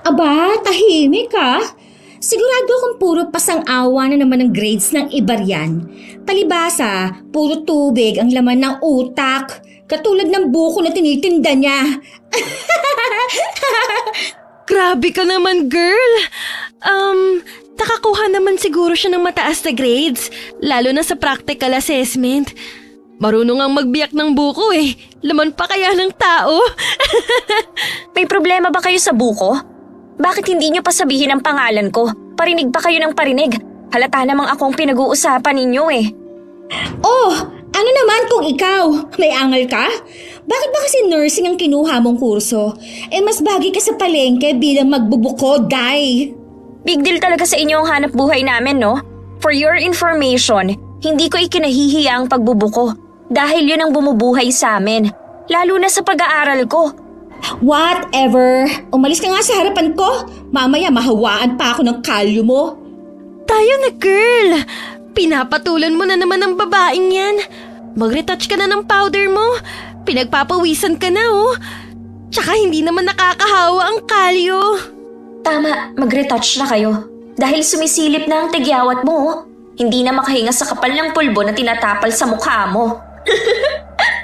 Aba, tahimik ka. Sigurado akong puro pasang-awa na naman ng grades ng iba riyan. Palibasa, puro tubig ang laman ng utak. Katulad ng buko na tinitinda niya. Grabe ka naman, girl. Nakakuha naman siguro siya ng mataas na grades, lalo na sa practical assessment. Marunong ang magbiyak ng buko eh. Laman pa kaya ng tao? May problema ba kayo sa buko? Bakit hindi niyo pa sabihin ang pangalan ko? Parinig pa kayo ng parinig. Halata namang akong pinag-uusapan ninyo eh. Oh, ano naman kung ikaw? May angal ka? Bakit ba kasi nursing ang kinuha mong kurso? Mas bagay ka sa palengke bilang magbubuko, Day. Big deal talaga sa inyo ang hanap buhay namin, no? For your information, hindi ko ikinahihiya ang pagbubuko. Dahil yun ang bumubuhay sa amin. Lalo na sa pag-aaral ko. Whatever. Umalis ka nga sa harapan ko. Mamaya mahawaan pa ako ng kalyo mo. Tayo na, girl. Pinapatulan mo na naman ang babaeng yan. Mag-retouch ka na ng powder mo. Pinagpapawisan ka na, oh. Tsaka hindi naman nakakahawa ang kalyo. Tama, mag-retouch na kayo. Dahil sumisilip na ang tigyawat mo, oh. Hindi na makahinga sa kapal ng pulbo na tinatapal sa mukha mo.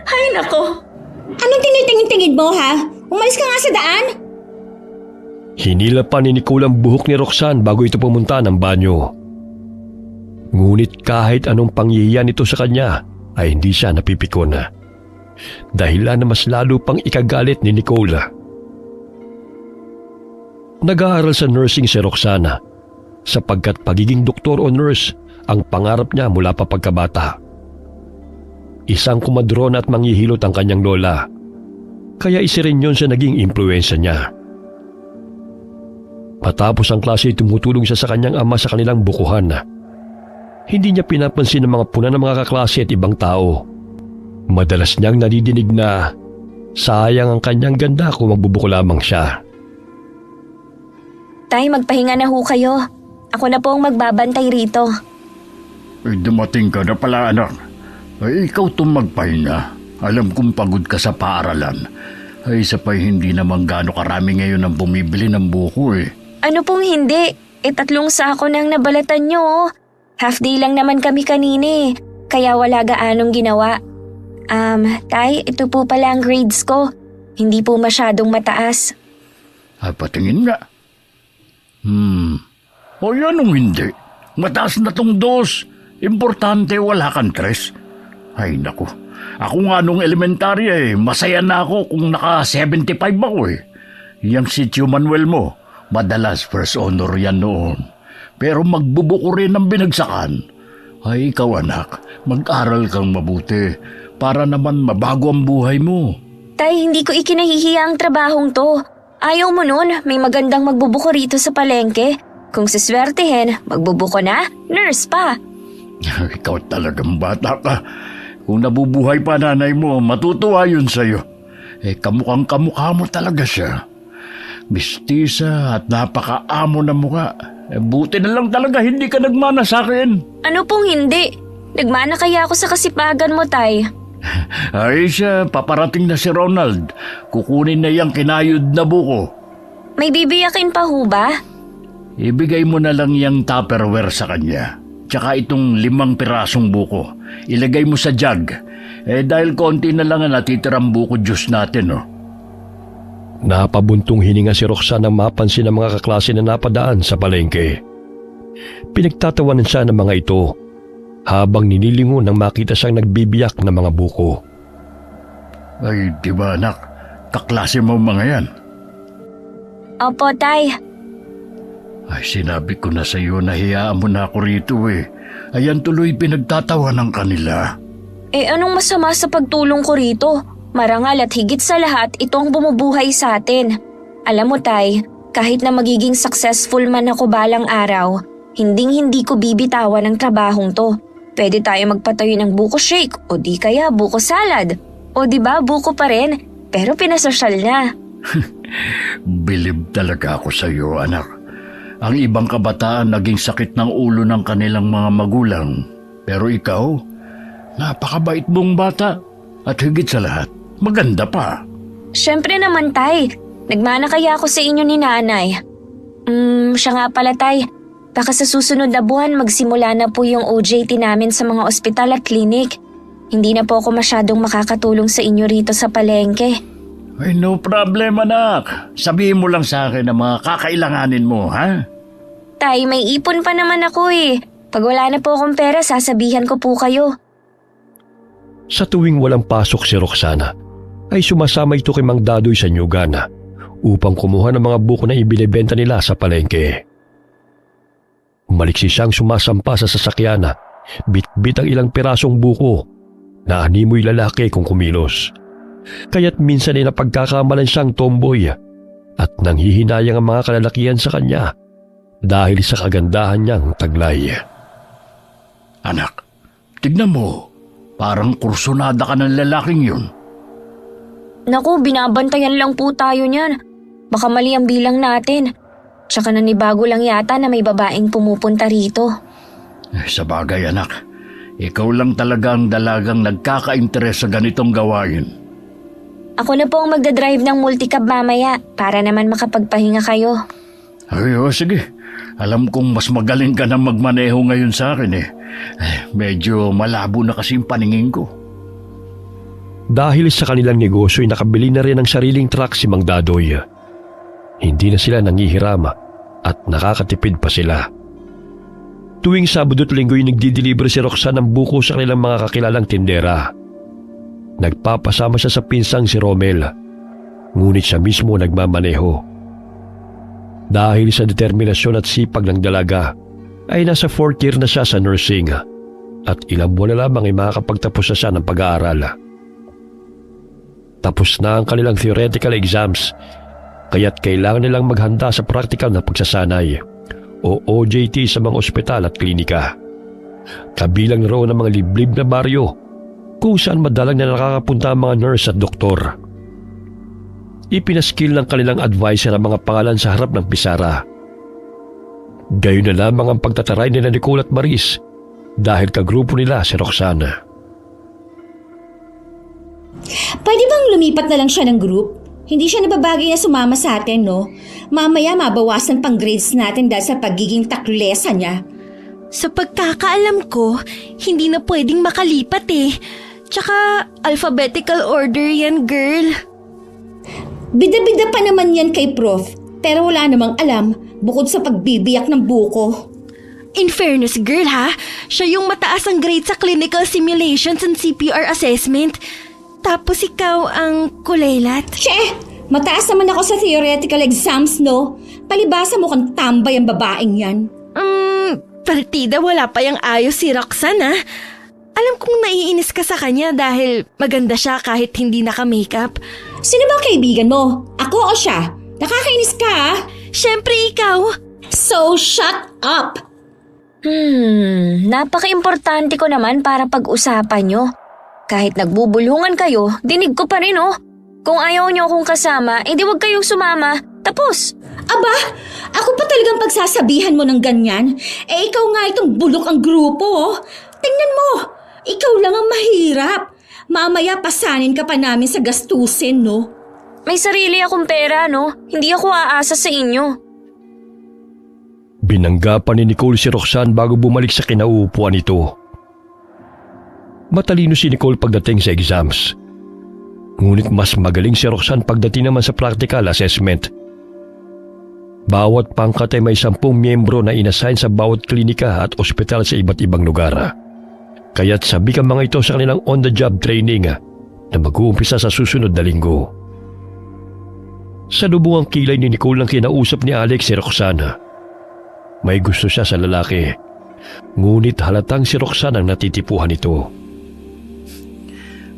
Ay, nako. Anong tinitingin-tingin mo, ha? Umalis ka nga sa daan. Hinila pa ni Nicole ang buhok ni Roxanne bago ito pumunta ng banyo. Ngunit kahit anong pangyihiyan nito sa kanya ay hindi siya napipikon na. Dahilan na mas lalo pang ikagalit ni Nicole. Nag-aaral sa nursing si Roxana sapagkat pagiging doktor o nurse ang pangarap niya mula pa pagkabata. Isang kumadron at manghihilot ang kanyang lola, kaya isa rin yun sa naging impluensya niya. Matapos ang klase, tumutulong siya sa kanyang ama sa kanilang bukuhan. Hindi niya pinapansin ang mga puna ng mga kaklase at ibang tao. Madalas niyang nadidinig na sayang ang kanyang ganda kung magbubuko lamang siya. Tay, magpahinga na ho kayo. Ako na po ang magbabantay rito. Ay, dumating ka na pala, anak. Ay, ikaw itong magpahinga. Alam kong pagod ka sa paaralan. Ay, isa pa'y hindi naman gaano karami ngayon ang bumibili ng buko eh. Ano pong hindi? 3 sako nang nabalatan nyo, oh. Half day lang naman kami kanini, kaya wala gaanong ginawa. Tay, ito po pala ang grades ko. Hindi po masyadong mataas. Ay, patingin nga. O yanong hindi. Mataas na tong 2. Importante wala kang 3. Ay, naku. Ako nga nung elementarya masaya na ako kung naka 75 ako eh. Yang si Tio Manuel mo, madalas first honor yan noon. Pero magbubuko rin ang binagsakan. Ay, ikaw anak, mag-aral kang mabuti para naman mabago ang buhay mo. Tay, hindi ko ikinahihiya ang trabahong to. Ayaw mo nun, may magandang magbubuko rito sa palengke. Kung siswertehin, magbubuko na, nurse pa. Ikaw talagang bata ka. Kung nabubuhay pa nanay mo, matutuwa yun sa'yo. Kamukhang kamukha mo talaga siya. Mistisa at napakaamo na mukha. Buti na lang talaga hindi ka nagmana sa akin. Ano pong hindi? Nagmana kaya ako sa kasipagan mo, Tay? Ay siya, paparating na si Ronald. Kukunin na yung kinayod na buko. May bibiyakin pa ho ba? Ibigay mo na lang yung Tupperware sa kanya. Tsaka itong 5 pirasong buko. Ilagay mo sa jug. Dahil konti na lang ang natitirang buko juice natin, oh. Napabuntong hininga si Roxanne nang mapansin ang mga kaklase na napadaan sa palengke. Pinagtatawanan siya ng mga ito habang ninilingon nang makita siyang nagbibiyak ng mga buko. Ay, di ba anak? Kaklase mo mga yan. Opo, Tay. Ay, sinabi ko na sa iyo na hiyaan mo na ako rito eh. Ayan tuloy pinagtatawanan kanila. Anong masama sa pagtulong ko rito? Marangal at higit sa lahat, ito ang bumubuhay sa atin. Alam mo, Tay, kahit na magiging successful man ako balang araw, hinding-hindi ko bibitawan ang trabahong to. Pwede tayo magpatayo ng buko shake o di kaya buko salad. O di ba buko pa rin, pero pinasosyal na. Bilib talaga ako sa iyo, anak. Ang ibang kabataan naging sakit ng ulo ng kanilang mga magulang. Pero ikaw, napakabait mong bata. At higit sa lahat, maganda pa. Siyempre naman, Tay. Nagmana kaya ako sa inyo ni Nanay. Siya nga pala, Tay. Baka sa susunod na buwan magsimula na po yung OJT namin sa mga ospital at klinik. Hindi na po ako masyadong makakatulong sa inyo rito sa palengke. Ay, no problem, anak. Sabihin mo lang sa akin ang mga kakailanganin mo, ha? Tay, may ipon pa naman ako eh. Pag wala na po akong pera, sasabihan ko po kayo. Sa tuwing walang pasok si Roxana, ay sumasama ito kay Mang Dadoy sa Nyugan upang kumuha ng mga buko na ibinebenta nila sa palengke. Maliksi siyang sumasampa sa sasakyan, bit-bit ang ilang pirasong buko na animoy lalaki kung kumilos. Kaya't minsan ay napagkakamalan siyang tomboy at nanghihinayang ang mga kalalakihan sa kanya dahil sa kagandahan niyang taglay. Anak, tignan mo. Parang kursunada ka ng lalaking yun. Naku, binabantayan lang po tayo niyan. Baka mali ang bilang natin. Tsaka nanibago lang yata na may babaeng pumupunta rito. Sa bagay, anak. Ikaw lang talaga ang dalagang nagkaka-interes sa ganitong gawain. Ako na po ang magdadrive ng multicab mamaya para naman makapagpahinga kayo. Ay, sige. Alam kong mas magaling ka na magmaneho ngayon sa akin eh. Medyo malabo na kasi yung paningin ko. Dahil sa kanilang negosyo ay nakabili na rin ng sariling truck si Mang Dadoy. Hindi na sila nangihiram at nakakatipid pa sila. Tuwing Sabado at Linggo ay nagdi-deliver si Roxanne ng buko sa kanilang mga kakilalang tindera. Nagpapasama siya sa pinsang si Romel, ngunit siya mismo nagmamaneho. Dahil sa determinasyon at sipag ng dalaga, ay nasa 4th year na siya sa nursing at ilang buwan na lamang ay makakapagtapos na siya ng pag-aaral. Tapos na ang kanilang theoretical exams, kaya't kailangan nilang maghanda sa practical na pagsasanay o OJT sa mga ospital at klinika. Kabilang raw ng mga liblib na baryo kung saan madalang na nakakapunta ang mga nurse at doktor. Ipinaskil ng kanilang advisor ang mga pangalan sa harap ng pisara. Gayon na lamang ang pagtataray ni Nicole at Maris dahil kagrupo nila si Roxana. Pwede bang lumipat na lang siya ng group? Hindi siya nababagay na sumama sa atin, no? Mamaya mabawasan pang grades natin dahil sa pagiging taklesa niya. Sa pagkakaalam ko, hindi na pwedeng makalipat eh. Tsaka alphabetical order yan, girl. Bida-bida pa naman yan kay Prof, pero wala namang alam bukod sa pagbibiyak ng buko. In fairness, girl ha, siya yung mataas ang grade sa clinical simulations and CPR assessment. Tapos ikaw ang kulelat. Che! Mataas naman ako sa theoretical exams, no? Palibasa mo kang tambay ang babaeng yan. Partida wala pa yung ayos si Roxanne ha. Alam kong naiinis ka sa kanya dahil maganda siya kahit hindi naka-makeup. Sino ba kaibigan mo? Ako o siya? Nakakainis ka, ah? Siyempre ikaw. So, shut up! Napaka-importante ko naman para pag-usapan nyo. Kahit nagbubulungan kayo, dinig ko pa rin oh. Kung ayaw nyo akong kasama, edi wag kayong sumama. Tapos! Aba, ako pa talagang pagsasabihan mo ng ganyan? Eh ikaw nga itong bulok ang grupo, oh. Tingnan mo, ikaw lang ang mahirap. Mamaya pasanin ka pa namin sa gastusin, no? May sarili akong pera, no? Hindi ako aasa sa inyo. Binangga pa ni Nicole si Roxanne bago bumalik sa kinauupuan nito. Matalino si Nicole pagdating sa exams. Ngunit mas magaling si Roxanne pagdating naman sa practical assessment. Bawat pangkat ay may 10 miyembro na inassign sa bawat klinika at ospital sa iba't ibang lugar. Kaya't sabi ka mga ito sa kanilang on-the-job training na mag-uumpisa sa susunod na linggo. Sa lubungang kilay ni Nicole nang kinausap ni Alex si Roxana. May gusto siya sa lalaki, ngunit halatang si Roxana ang natitipuhan nito.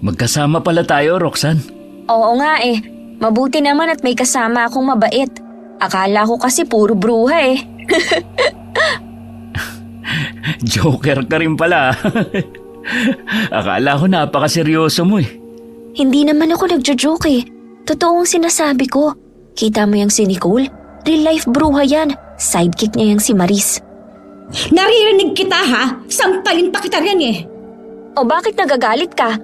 Magkasama pala tayo, Roxanne. Oo nga eh. Mabuti naman at may kasama akong mabait. Akala ko kasi puro bruha eh. Joker ka rin pala. Akala ko napakaseryoso mo eh. Hindi naman ako nagjo-joke eh. Totoong sinasabi ko. Kita mo yung si Nicole? Real life bruha yan. Sidekick niya yung si Maris. Naririnig kita, ha? Sampalin pa kita rin, eh. O bakit nagagalit ka?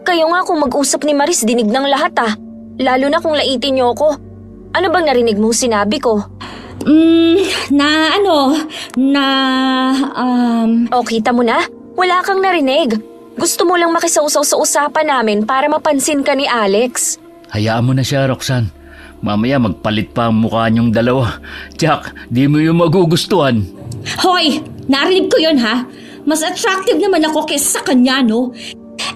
Kayo nga kung mag-usap ni Maris dinig ng lahat ah. Lalo na kung laitin niyo ako. Ano bang narinig mong sinabi ko? O, kita mo na? Wala kang narinig. Gusto mo lang makisausaw sa usapan namin para mapansin ka ni Alex. Hayaan mo na siya, Roxanne. Mamaya magpalit pa ang mukha niyong dalawa. Jack, di mo yung magugustuhan. Hoy! Narinig ko yun ha? Mas attractive naman ako kaysa sa kanya, no?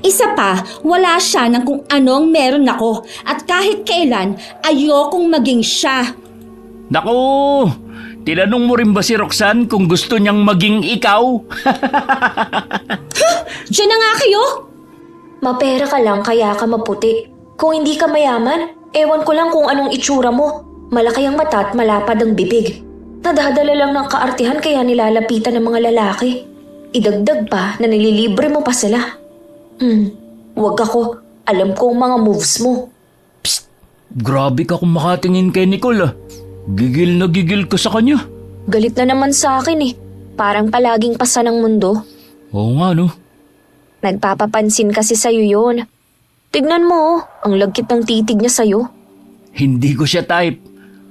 Isa pa, wala siya ng kung anong meron ako. At kahit kailan, ayokong maging siya. Naku! Tinanong mo rin ba si Roxanne kung gusto niyang maging ikaw? Diyan na nga kayo! Mapera ka lang kaya ka maputi. Kung hindi ka mayaman, ewan ko lang kung anong itsura mo. Malaki ang mata at malapad ang bibig. Nadadala lang ng kaartihan kaya nilalapitan ng mga lalaki. Idagdag pa na nililibre mo pa sila. Wag ako. Alam ko ang mga moves mo. Grabe ka kung makatingin kay Nicole ah. Gigil na gigil ka sa kanya. Galit na naman sa akin eh. Parang palaging pasa ng mundo. Oo nga no. Nagpapapansin kasi sa'yo yun. Tignan mo, ang lagkit ng titig niya sa'yo. Hindi ko siya type.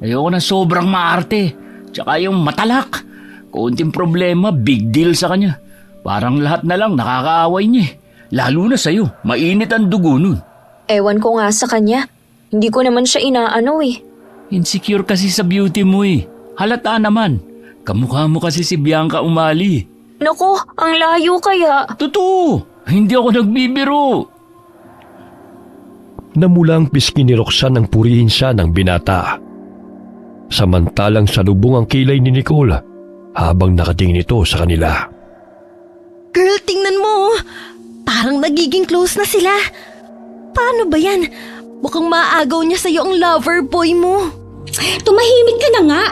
Ayoko na sobrang maarte. Tsaka yung matalak. Konting problema, big deal sa kanya. Parang lahat na lang nakakaaway niya eh. Lalo na sa'yo, mainit ang dugo nun. Ewan ko nga sa kanya. Hindi ko naman siya inaano eh. Insecure kasi sa beauty mo eh. Halata naman. Kamukha mo kasi si Bianca Umali. Naku, ang layo kaya. Totoo, hindi ako nagbibiro. Namula ang pisngi ni Roxanne nang purihin siya ng binata. Samantalang salubong ang kilay ni Nicole habang nakatingin ito sa kanila. Girl, tingnan mo. Parang nagiging close na sila. Paano ba yan? Mukhang maagaw niya sa'yo ang lover boy mo. Tumahimik ka na nga!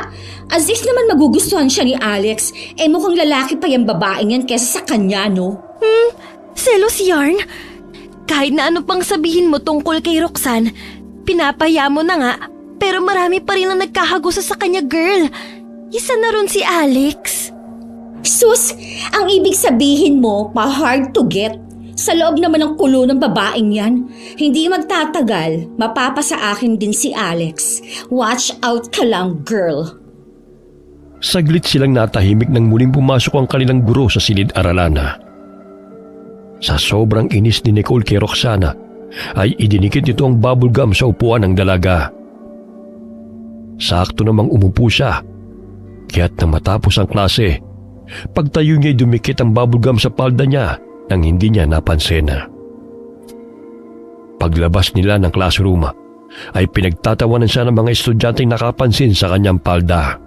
As if naman magugustuhan siya ni Alex. Mukhang lalaki pa yung babaeng yan kesa sa kanya, no? Selos yarn? Kahit na ano pang sabihin mo tungkol kay Roxanne, pinapaya mo na nga, pero marami pa rin ang nagkakagusto sa kanya, girl. Isa na ron si Alex. Sus! Ang ibig sabihin mo, pa-hard to get. Sa loob naman ng kulo ng babaeng yan, hindi magtatagal, mapapasa akin din si Alex. Watch out ka lang, girl. Saglit silang natahimik nang muling pumasok ang kanilang guro sa silid-aralan. Sa sobrang inis ni Nicole kay Roxana, ay idinikit nito ang bubble gum sa upuan ng dalaga. Sakto namang umupo siya, kaya't nang matapos ang klase, pagtayo niya'y dumikit ang bubble gum sa palda niya nang hindi niya napansin. Paglabas nila ng classroom, ay pinagtatawanan siya ng mga estudyanteng nakapansin sa kanyang palda.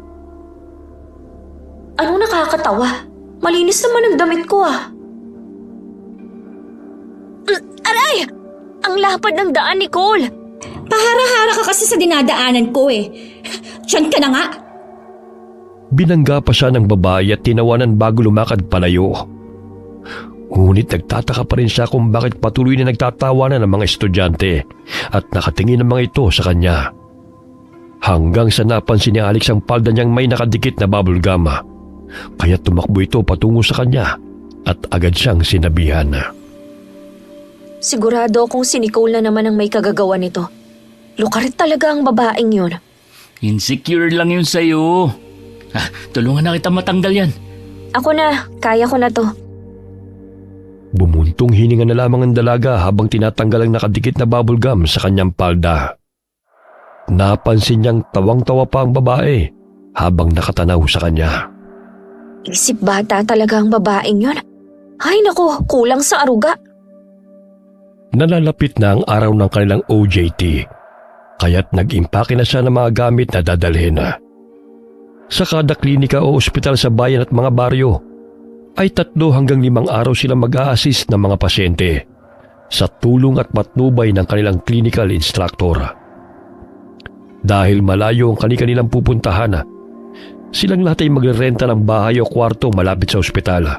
Anong nakakatawa? Malinis naman ang damit ko ah. Aray! Ang lapad ng daan, Nicole! Pahara-hara ka kasi sa dinadaanan ko eh. Diyan ka na nga. Binangga pa siya ng babae at tinawanan bago lumakad palayo. Ngunit nagtataka pa rin siya kung bakit patuloy na nagtatawanan ng mga estudyante at nakatingin ang mga ito sa kanya. Hanggang sa napansin ni Alex ang palda niyang may nakadikit na bubble gum. Kaya tumakbo ito patungo sa kanya at agad siyang sinabihan. Sigurado akong si Nicole na naman ang may kagagawa nito. Lukarit talaga ang babaeng yun. Insecure lang yun sa'yo. Tulungan na kita matanggal yan. Ako na, kaya ko na to. Bumuntong hininga na lamang ang dalaga habang tinatanggal ang nakadikit na bubble gum sa kanyang palda. Napansin niyang tawang-tawa pa ang babae habang nakatanaw sa kanya. Isip bata talaga ang babaeng yun. Ay naku, kulang sa aruga. Nalalapit na ang araw ng kanilang OJT, kaya't nag-impake na siya ng mga gamit na dadalhin. Sa kada klinika o ospital sa bayan at mga baryo, ay 3 hanggang 5 araw sila mag-a-assist ng mga pasyente sa tulong at patnubay ng kanilang clinical instructor. Dahil malayo ang kanilang pupuntahan, silang lahat ay magrerenta ng bahay o kwarto malapit sa ospital.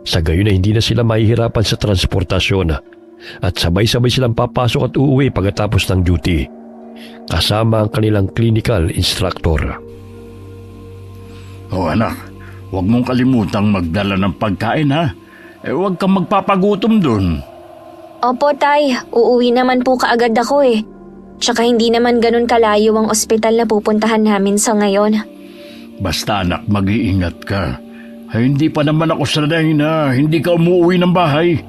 Sa gayon ay hindi na sila mahihirapan sa transportasyon at sabay-sabay silang papasok at uuwi pagkatapos ng duty, kasama ang kanilang clinical instructor. Oh anak, huwag mong kalimutang magdala ng pagkain ha. Huwag kang magpapagutom dun. Opo tay, uuwi naman po kaagad ako eh. Tsaka hindi naman ganun kalayo ang ospital na pupuntahan namin sa ngayon. Basta anak, mag-iingat ka. Ay, hindi pa naman ako sanay na hindi ka umuwi ng bahay.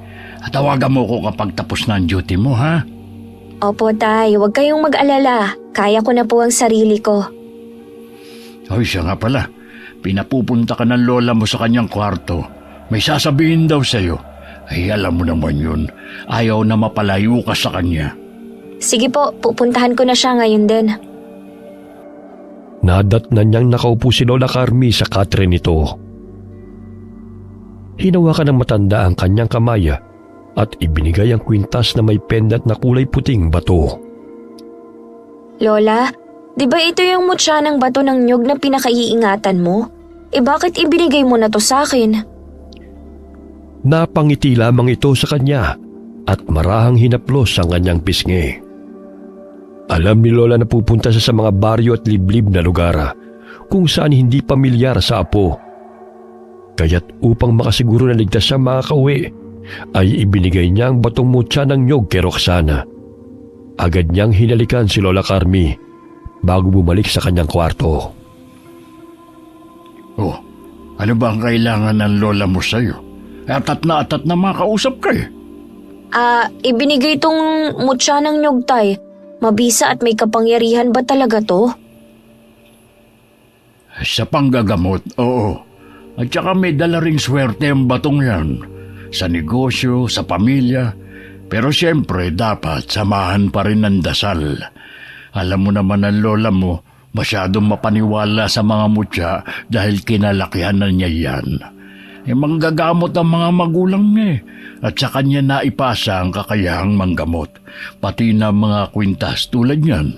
Tawagan mo ko kapag tapos na ang duty mo, ha? Opo, Tay. Huwag kayong mag-alala. Kaya ko na po ang sarili ko. Ay, siya nga pala. Pinapupunta ka ng lola mo sa kanyang kwarto. May sasabihin daw sa'yo. Ay, alam mo naman yun. Ayaw na mapalayo ka sa kanya. Sige po, pupuntahan ko na siya ngayon din. Nadatnan niyang nakaupo si Lola Carmi sa katre nito. Hinawakan ng matanda ang kanyang kamay at ibinigay ang kwintas na may pendant na kulay puting bato. Lola, di ba ito yung mutya ng bato ng nyug na pinakaiingatan mo? Bakit ibinigay mo na to sa akin? Napangiti lamang ito sa kanya at marahang hinaplos ang kanyang pisngi. Alam ni Lola na pupunta siya sa mga baryo at liblib na lugar kung saan hindi pamilyar sa apo. Kaya't upang makasiguro na ligtas siya makakauwi, ay ibinigay niya ang batong mutya ng nyog kay Roxana. Agad niyang hinalikan si Lola Carmi bago bumalik sa kanyang kwarto. Oh, ano ba ang kailangan ng lola mo sa'yo? Atat na makausap ka eh. Ibinigay tong mutya ng nyug, Tay. Mabisa at may kapangyarihan ba talaga to? Sa panggagamot, oo. At saka may dala ring swerte ang batong yan. Sa negosyo, sa pamilya. Pero siyempre dapat samahan pa rin ng dasal. Alam mo naman ang lola mo, masyadong mapaniwala sa mga mutya dahil kinalakihan na niya yan. Manggagamot ang mga magulang niya at sa kanya naipasa ang kakayahang manggamot, pati na mga kwintas tulad niyan.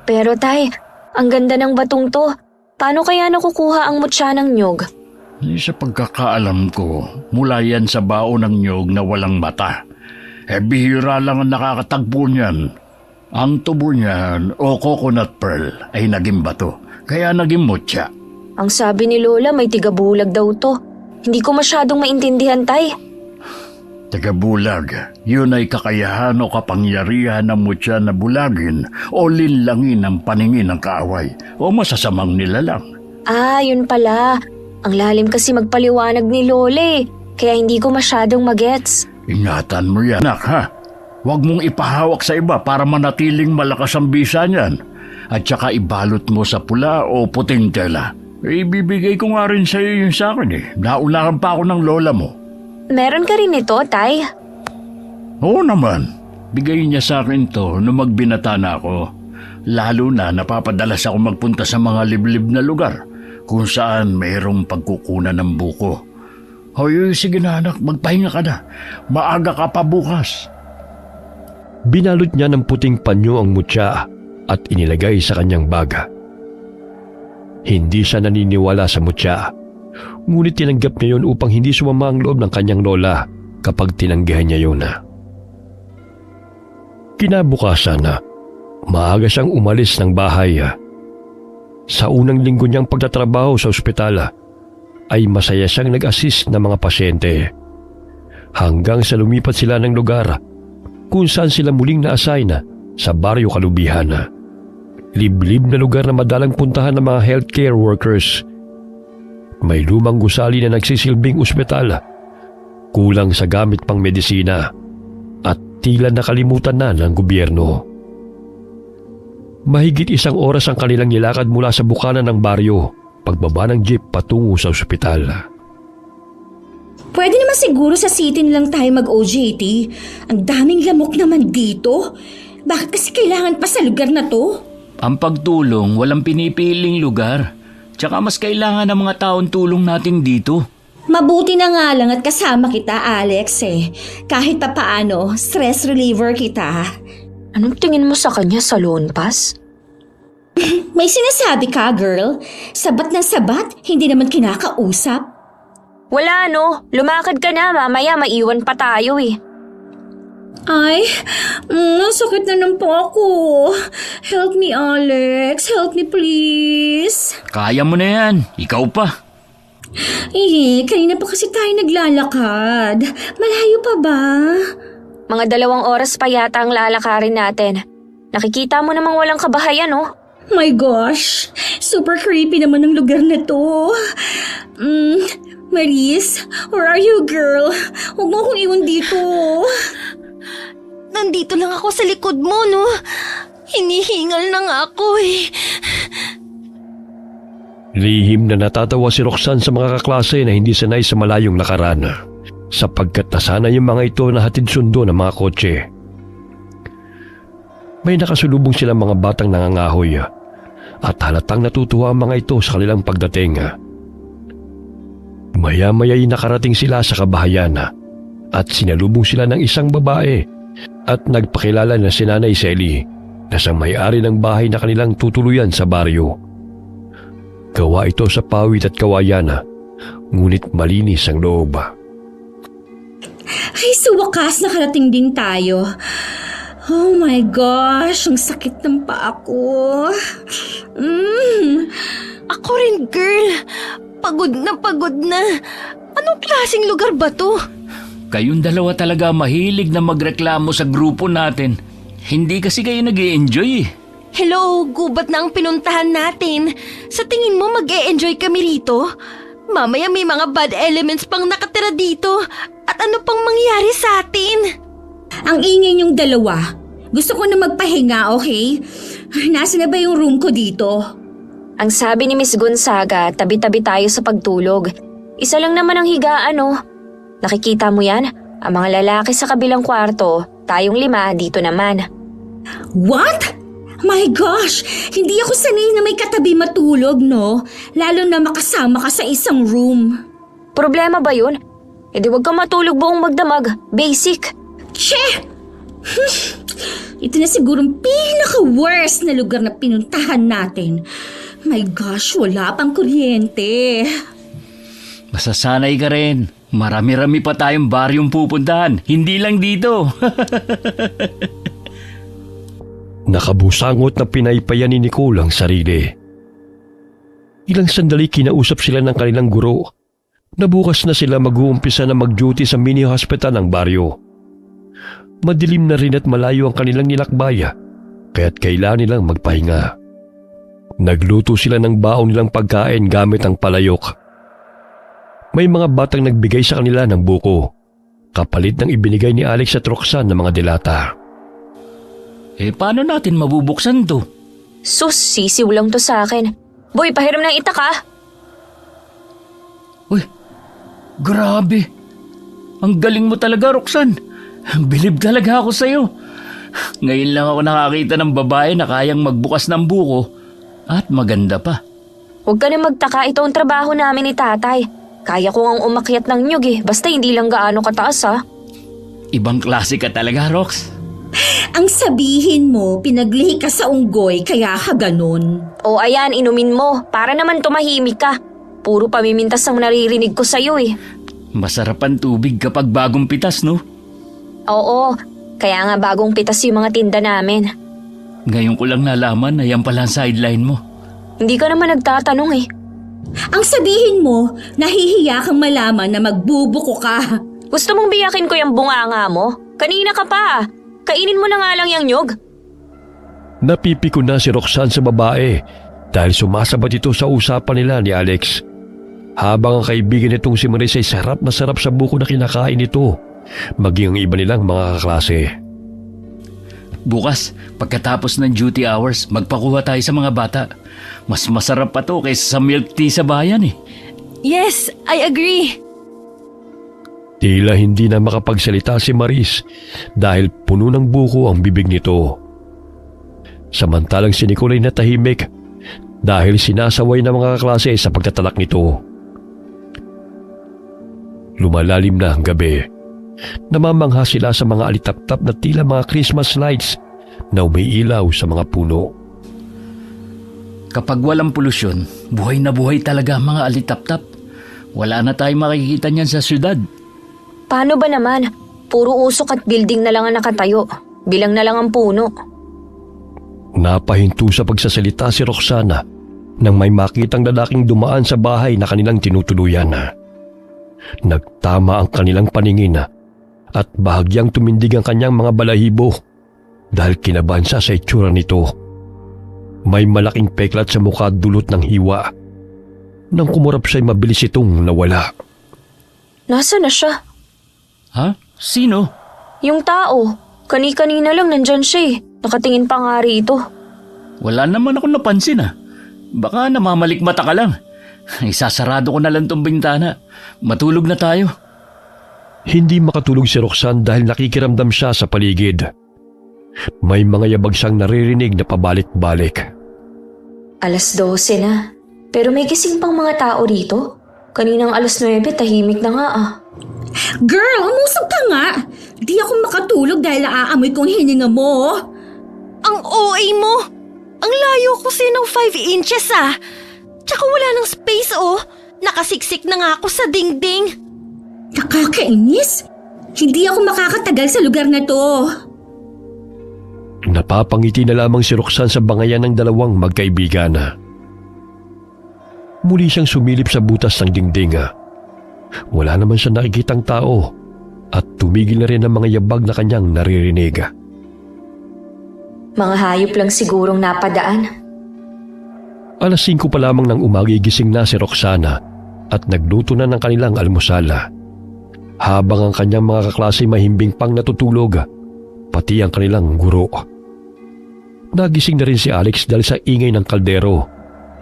Pero Tay, ang ganda ng batong to. Paano kaya nakukuha ang mutya ng nyug? Sa pagkakaalam ko, mula yan sa baon ng nyog na walang mata. Bihira lang ang nakakatagpo niyan. Ang tubo niyan o coconut pearl ay naging bato, kaya naging mutya. Ang sabi ni Lola may tigabulag daw to. Hindi ko masyadong maintindihan, Tay. Tagabulag, yun ay kakayahan o kapangyarihan ng mutya na bulagin o linlangin ang paningin ng kaaway o masasamang nilalang. Yun pala. Ang lalim kasi magpaliwanag ni Lola kaya hindi ko masyadong magets. Ingatan mo yan, anak, ha? Huwag mong ipahawak sa iba para manatiling malakas ang bisa niyan. At saka ibalot mo sa pula o puting tela. Ibibigay ko nga rin sa iyo yung sa akin Naunahan pa ako ng lola mo. Meron ka rin ito, Tay? Oo naman. Bigay niya sa akin to nung magbinata na ako. Lalo na napapadalas ako magpunta sa mga liblib na lugar kung saan mayroong pagkukunan ng buko. Hoy, sige na anak, magpahinga ka na. Maaga ka pa bukas. Binalot niya ng puting panyo ang mutya at inilagay sa kanyang baga. Hindi siya naniniwala sa mutya, ngunit tinanggap niya yun upang hindi sumama ang loob ng kanyang lola kapag tinanggihan niya yun. Kinabukasan maaga siyang umalis ng bahay. Sa unang linggo niyang pagtatrabaho sa ospital, ay masaya siyang nag-assist ng mga pasyente. Hanggang sa lumipat sila ng lugar kung saan sila muling na-assign sa Baryo Kalubihan. Liblib na lugar na madalang puntahan ng mga healthcare workers. May lumang gusali na nagsisilbing ospital, kulang sa gamit pang medisina, at tila nakalimutan na ng gobyerno. Mahigit 1 oras ang kanilang nilakad mula sa bukana ng baryo, pagbaba ng jeep patungo sa ospital. Pwede naman siguro sa city nilang tayo mag-OJT. Ang daming lamok naman dito. Bakit kasi kailangan pa sa lugar na to? Ang pagtulong, walang pinipiling lugar. Tsaka mas kailangan ng mga taong tulong natin dito. Mabuti na nga lang at kasama kita, Alex Kahit pa paano, stress reliever kita. Anong tingin mo sa kanya, Salon Pass? May sinasabi ka, girl. Sabat na sabat, hindi naman kinakausap. Wala lumakad ka na, mamaya maiwan pa tayo Ay, sakit na ng po ako. Help me, Alex. Help me, please. Kaya mo na yan, ikaw pa. Kanina pa kasi tayo naglalakad. Malayo pa ba? Mga 2 oras pa yata ang lalakarin natin. Nakikita mo namang walang kabahayan, oh. My gosh, super creepy naman ang lugar na to. Maris, where are you, girl? Huwag mo akong iwan dito. Nandito lang ako sa likod mo, no? Hinihingal na nga ako eh. Lihim na natatawa si Roxanne sa mga kaklase na hindi sanay sa malayong lakaran, sapagkat nasanay yung mga ito na hatid sundo ng mga kotse. May nakasulubong silang mga batang nangangahoy at halatang natutuwa ang mga ito sa kanilang pagdating. Maya-maya'y nakarating sila sa kabahayan at sinalubong sila ng isang babae at nagpakilala na si Nanay Selly na siyang may-ari ng bahay na kanilang tutuluyan sa baryo. Gawa ito sa pawid at kawayan, ngunit malinis ang loob. Ay, sa wakas nakarating din tayo. Oh my gosh, ang sakit ng paa ko. Ako rin, girl. Pagod na pagod na. Anong klaseng lugar ba to? Kayong dalawa talaga mahilig na magreklamo sa grupo natin. Hindi kasi kayo nag-i-enjoy eh. Hello, gubat na ang pinuntahan natin. Sa tingin mo mag-e-enjoy kami rito? Mamaya may mga bad elements pang nakatira dito. At ano pang mangyari sa atin? Ang ingay niyong dalawa. Gusto ko na magpahinga, okay? Nasaan na ba yung room ko dito? Ang sabi ni Miss Gonzaga, tabi-tabi tayo sa pagtulog. Isa lang naman ang higaan, oh. Nakikita mo yan? Ang mga lalaki sa kabilang kwarto, tayong 5 dito naman. What? My gosh! Hindi ako sanay na may katabi matulog, no? Lalo na makasama ka sa isang room. Problema ba yun? E di wag kang matulog buong magdamag. Basic. Che! Ito na sigurong pinaka-worst na lugar na pinuntahan natin. My gosh, wala pang kuryente. Masasanay ka rin. Marami-rami pa tayong baryong pupuntahan. Hindi lang dito. Nakabusangot na pinaypayan ni Nicole ang sarili. Ilang sandali kinausap sila ng kanilang guro na bukas na sila mag-uumpisa na mag-duty sa mini-hospital ng baryo. Madilim na rin at malayo ang kanilang nilakbay, kaya't kailangan nilang magpahinga. Nagluto sila ng baon nilang pagkain gamit ang palayok. May mga batang nagbigay sa kanila ng buko, kapalit ng ibinigay ni Alex at Roxanne ng mga dilata. Paano natin mabubuksan to? Sus, sisiw lang to sa akin. Boy, pahiram ng itak, ha? Uy, grabe. Ang galing mo talaga, Roxanne. Bilib talaga ako sa'yo. Ngayon lang ako nakakita ng babae na kayang magbukas ng buko at maganda pa. Huwag ka na magtaka, ito ang trabaho namin ni tatay. Kaya ko ngang umakyat ng nyug basta hindi lang gaano kataas, ha? Ibang klase ka talaga, Rox. Ang sabihin mo, pinaglihi ka sa unggoy kaya ka ganun. O ayan, inumin mo. Para naman tumahimik ka. Puro pamimintas ang naririnig ko sa'yo Masarap ang tubig kapag bagong pitas, no? Oo, kaya nga bagong pitas yung mga tinda namin. Ngayon ko lang nalaman na yan pala ang sideline mo. Hindi ka naman nagtatanong Ang sabihin mo, nahihiya kang malaman na magbubuko ka. Gusto mong biyakin ko yung bunganga mo? Kanina ka pa. Kainin mo na nga lang yung nyug. Napipiko na si Roxanne sa babae dahil sumasabat ito sa usapan nila ni Alex. Habang ang kaibigan nitong si Maris ay sarap na sarap sa buko na kinakain nito, maging ang iba nilang mga kaklase. Bukas, pagkatapos ng duty hours, magpakuha tayo sa mga bata. Mas masarap pa to kaysa sa milk tea sa bayan Yes, I agree. Tila hindi na makapagsalita si Maris dahil puno ng buko ang bibig nito. Samantalang si Nicole ay natahimik dahil sinasaway ng mga kaklase sa pagtatalak nito. Lumalalim na ang gabi. Namamangha sila sa mga alitap-tap na tila mga Christmas lights na umiilaw sa mga puno. Kapag walang polusyon, buhay na buhay talaga ang mga alitap-tap. Wala na tayong makikita niyan sa syudad. Paano ba naman? Puro usok at building na lang ang nakatayo. Bilang na lang ang puno. Napahinto sa pagsasalita si Roxana nang may makitang lalaking dumaan sa bahay na kanilang tinutuluyan. Nagtama ang kanilang paningin at bahagyang tumindig ang kanyang mga balahibo dahil kinabahan siya sa itsura nito. May malaking peklat sa mukha dulot ng hiwa. Nang kumurap siya'y mabilis itong nawala. Nasaan na siya? Ha? Sino? Yung tao. Kani-kanina lang nandyan siya eh. Nakatingin pa nga rito. Wala naman ako napansin Baka namamalikmata ka lang. Isasarado ko na lang tong bintana. Matulog na tayo. Hindi makatulog si Roxanne dahil nakikiramdam siya sa paligid. May mga yabag siyang naririnig na pabalik-balik. 12:00 na. Pero may gising pang mga tao rito. Kaninang 9:00, tahimik na nga Girl, umusog ka nga. Di ako makatulog dahil naaamoy kong hininga mo. Ang OA mo! Ang layo ko sa'yo ng 5 inches Tsaka wala ng space Nakasiksik na nga ako sa dingding. Nakakainis. Hindi ako makakatagal sa lugar na to. Napapangiti na lamang si Roxanne sa bangayan ng dalawang magkaibigan. Muli siyang sumilip sa butas ng dingding. Wala naman siya nakikitang tao at tumigil na rin ang mga yabag na kanyang naririnig. Mga hayop lang sigurong napadaan. 5:00 pa lamang ng umaga gising na si Roxana at nagluto na ng kanilang almusal. Habang ang kanyang mga kaklase mahimbing pang natutulog, pati ang kanilang guro. Nagising na rin si Alex dahil sa ingay ng kaldero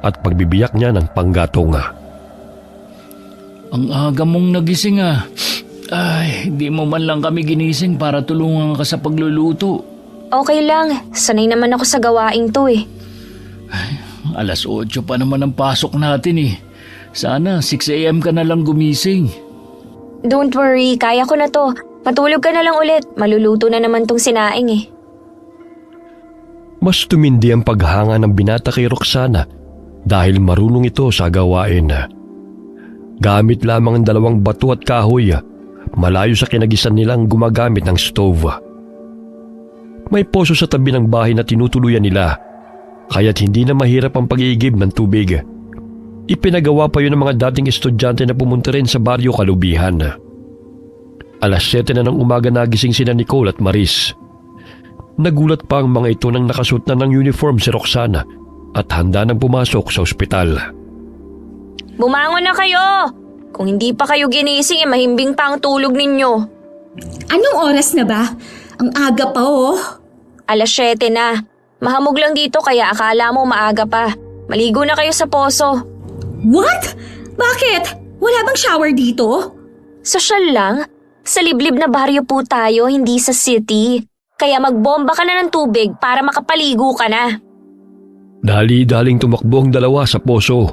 at pagbibiyak niya ng panggatong. Ang aga mong nagising Ay, di mo man lang kami ginising para tulungan ka sa pagluluto. Okay lang. Sanay naman ako sa gawaing to eh. 8:00 pa naman ang pasok natin Sana 6 a.m. ka na lang gumising. Don't worry, kaya ko na to. Matulog ka na lang ulit. Maluluto na naman tong sinaing Mas tumindi ang paghanga ng binata kay Roxana dahil marunong ito sa gawain. Gamit lamang ang 2 bato at kahoy, malayo sa kinagisan nilang gumagamit ng stove. May poso sa tabi ng bahay na tinutuluyan nila, kaya't hindi na mahirap ang pag-iigib ng tubig. Ipinagawa pa yun ng mga dating estudyante na pumunta rin sa baryo Kalubihan. 7:00 na ng umaga nagising sina Nicole at Maris. Nagulat pa ang mga ito nang nakasuot na ng uniform si Roxana at handa nang pumasok sa ospital. Bumangon na kayo! Kung hindi pa kayo ginising, mahimbing pa ang tulog ninyo. Anong oras na ba? Ang aga pa 7:00 na. Mahamog lang dito kaya akala mo maaga pa. Maligo na kayo sa poso. What? Bakit? Wala bang shower dito? Sosyal lang. Sa liblib na baryo po tayo, hindi sa city. Kaya magbomba ka na ng tubig para makapaligo ka na. Dali-daling tumakbo ang dalawa sa poso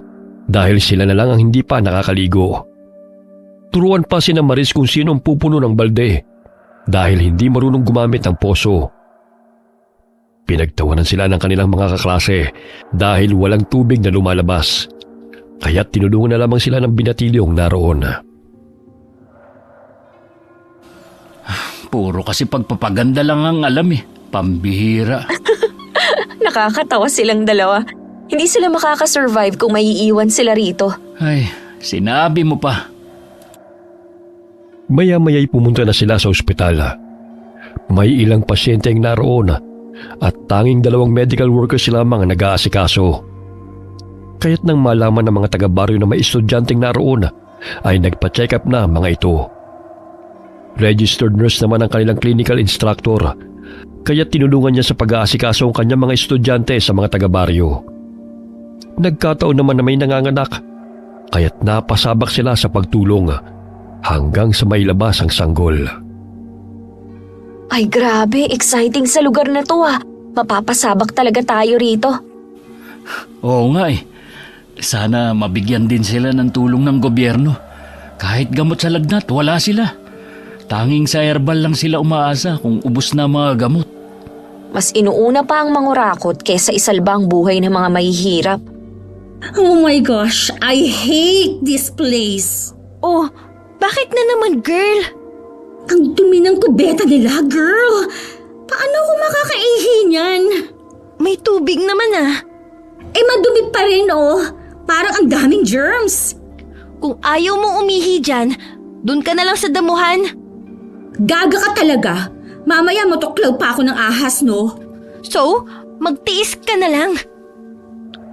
dahil sila na lang ang hindi pa nakakaligo. Turuan pa sina Maris kung sino ang pupuno ng balde dahil hindi marunong gumamit ng poso. Pinagtawanan sila ng kanilang mga kaklase dahil walang tubig na lumalabas. Kaya tinulungan na lamang sila ng binatilyong naroon. Puro kasi pagpapaganda lang ang alam Pambihira. Nakakatawa silang dalawa. Hindi sila makakasurvive kung maiiwan sila rito. Ay, sinabi mo pa. Maya-maya'y pumunta na sila sa ospital. May ilang pasyente ang naroon at tanging 2 medical workers lamang ang nag-aasikaso. Kaya't nang malaman ng mga taga-baryo na may estudyanteng naroon, ay nagpa-check up na mga ito. Registered nurse naman ang kanilang clinical instructor, kaya tinulungan niya sa pag-aasikaso ang kanyang mga estudyante sa mga taga-baryo. Nagkataon naman na may nanganganak, kaya't napasabak sila sa pagtulong hanggang sa mailabas ang sanggol. Ay grabe, exciting sa lugar na to Mapapasabak talaga tayo rito. Oo nga Sana mabigyan din sila ng tulong ng gobyerno. Kahit gamot sa lagnat, wala sila. Tanging sa herbal lang sila umaasa kung ubos na mga gamot. Mas inuuna pa ang mangurakot kesa isalba ang buhay ng mga mahihirap. Oh my gosh, I hate this place. Oh, bakit na naman, girl? Ang dumi ng kubeta nila, girl. Paano ako makakaihi niyan? May tubig naman Madumi pa rin Parang ang daming germs. Kung ayaw mo umihi dyan, dun ka na lang sa damuhan. Gaga ka talaga. Mamaya matuklaw pa ako ng ahas, no? So, magtiis ka na lang.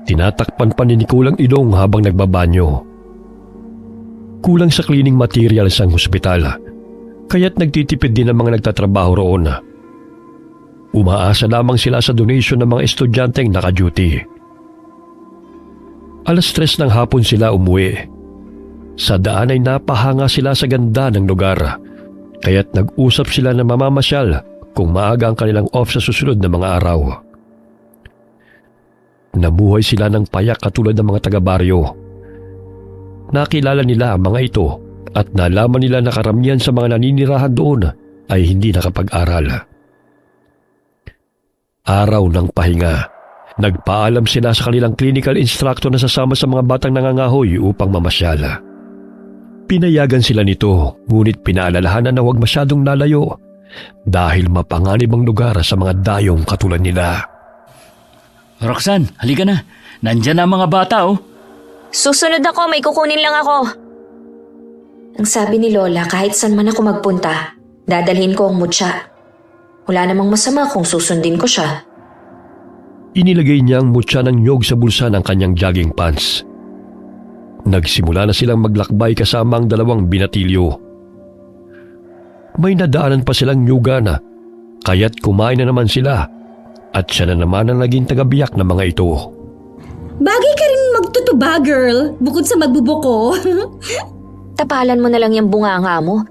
Tinatakpan pa ni Nicole ang ilong habang nagbabanyo. Kulang sa cleaning materials ang hospital, kaya't nagtitipid din ang mga nagtatrabaho roon. Umaasa lamang sila sa donation ng mga estudyanteng naka-duty. 3:00 ng hapon sila umuwi. Sa daan ay napahanga sila sa ganda ng lugar, kaya't nag-usap sila na mamamasyal kung maaga ang kanilang off sa susunod na mga araw. Nabuhay sila ng payak katulad ng mga taga-baryo. Nakilala nila ang mga ito at nalaman nila na karamihan sa mga naninirahan doon ay hindi nakapag-aral. Araw ng pahinga, nagpaalam sila sa kanilang clinical instructor na sasama sa mga batang nangangahoy upang mamasyal. Pinayagan sila nito, ngunit pinaalalahanan na huwag masyadong lalayo dahil mapanganib ang lugar sa mga dayong katulad nila. Roxanne, halika na. Nandyan na ang mga bata, oh. Susunod ako, may kukunin lang ako. Ang sabi ni Lola, kahit saan man ako magpunta, dadalhin ko ang mutya. Wala namang masama kung susundin ko siya. Inilagay niya ang mutya ng nyog sa bulsa ng kanyang jogging pants. Nagsimula na silang maglakbay kasama ang 2 binatilyo. May nadaanan pa silang nyugana, kaya't kumain na naman sila at siya na naman ang naging tagabiyak ng mga ito. Bagay ka rin magtutuba, girl, bukod sa magbubuko. Tapalan mo na lang yung bunganga mo.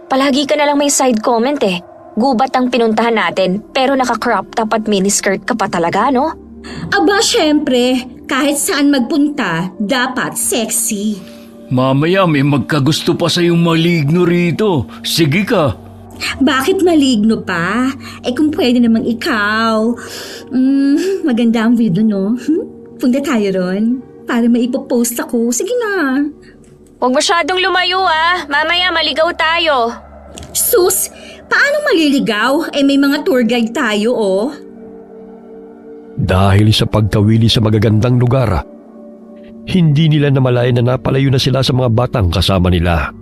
Palagi ka na lang may side comment eh. Gubat ang pinuntahan natin, pero naka-crop top at miniskirt ka pa talaga, no? Aba, syempre, kahit saan magpunta, dapat sexy. Mamaya may magkagusto pa sa'yong maligno rito. Sige ka. Bakit maligno pa? Eh kung pwede namang ikaw. Maganda ang video, no? Punta tayo ron para maipopost ako. Sige na. Huwag masyadong lumayo ah. Mamaya maligaw tayo. Sus, paano maliligaw? Eh may mga tour guide tayo, oh. Dahil sa pagkawili sa magagandang lugar, hindi nila namalayan na napalayo na sila sa mga batang kasama nila.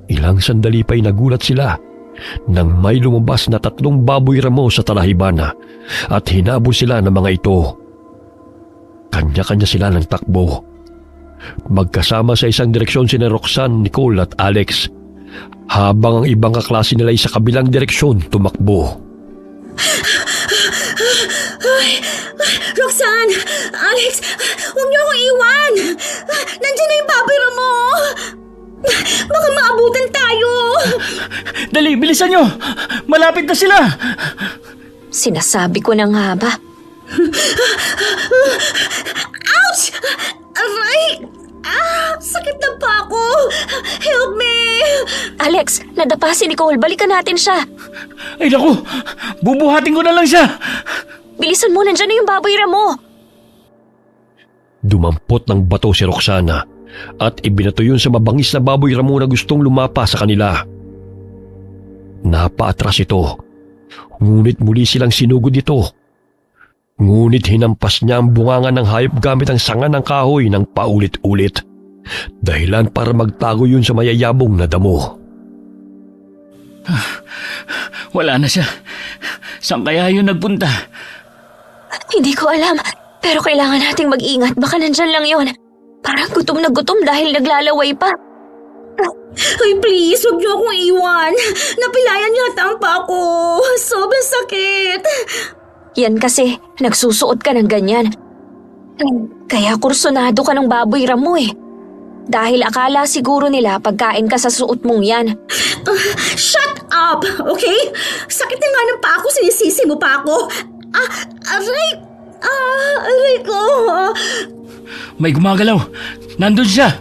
Ilang sandali pa'y nagulat sila nang may lumabas na 3 baboy ramo sa talahiban at hinabol sila ng mga ito. Kanya-kanya sila ng takbo. Magkasama sa isang direksyon sina Roxanne, Nicole at Alex, habang ang ibang kaklase nila ay sa kabilang direksyon tumakbo. Roxanne! Alex! Huwag niyo akong iwan! Nandiyan na yung baboy mo! Baka maabutan tayo! Dali, bilisan nyo! Malapit na sila! Sinasabi ko na nga ba? Ouch! Aray! Sakit na pa ako! Help me! Alex, nadapa si Nicole. Balikan natin siya. Ay naku! Bubuhatin ko na lang siya! Bilisan mo, nandyan na yung baboy mo. Dumampot ng bato si Roxana at ibinato yun sa mabangis na baboy ramo na gustong lumapa sa kanila. Napaatras ito, ngunit muli silang sinugod ito. Ngunit hinampas niya ang bunganga ng hayop gamit ang sanga ng kahoy ng paulit-ulit. Dahilan para magtago yun sa mayayabong na damo. Wala na siya. Saan kaya yun nagpunta? Hindi ko alam, pero kailangan nating mag-ingat. Baka nandyan lang yun. Parang gutom na gutom dahil naglalaway pa. Ay, please, huwag niyo akong iwan. Napilayan yata ang pa ako. Sobrang sakit. Yan kasi, nagsusuot ka ng ganyan. Kaya kursunado ka ng baboy mo eh. Dahil akala siguro nila pagkain ka sa suot mong yan. Shut up, okay? Sakit na nga ng pa ako, sinisisi mo pa ako. Aray! Aray ko! May gumagalaw. Nandun siya.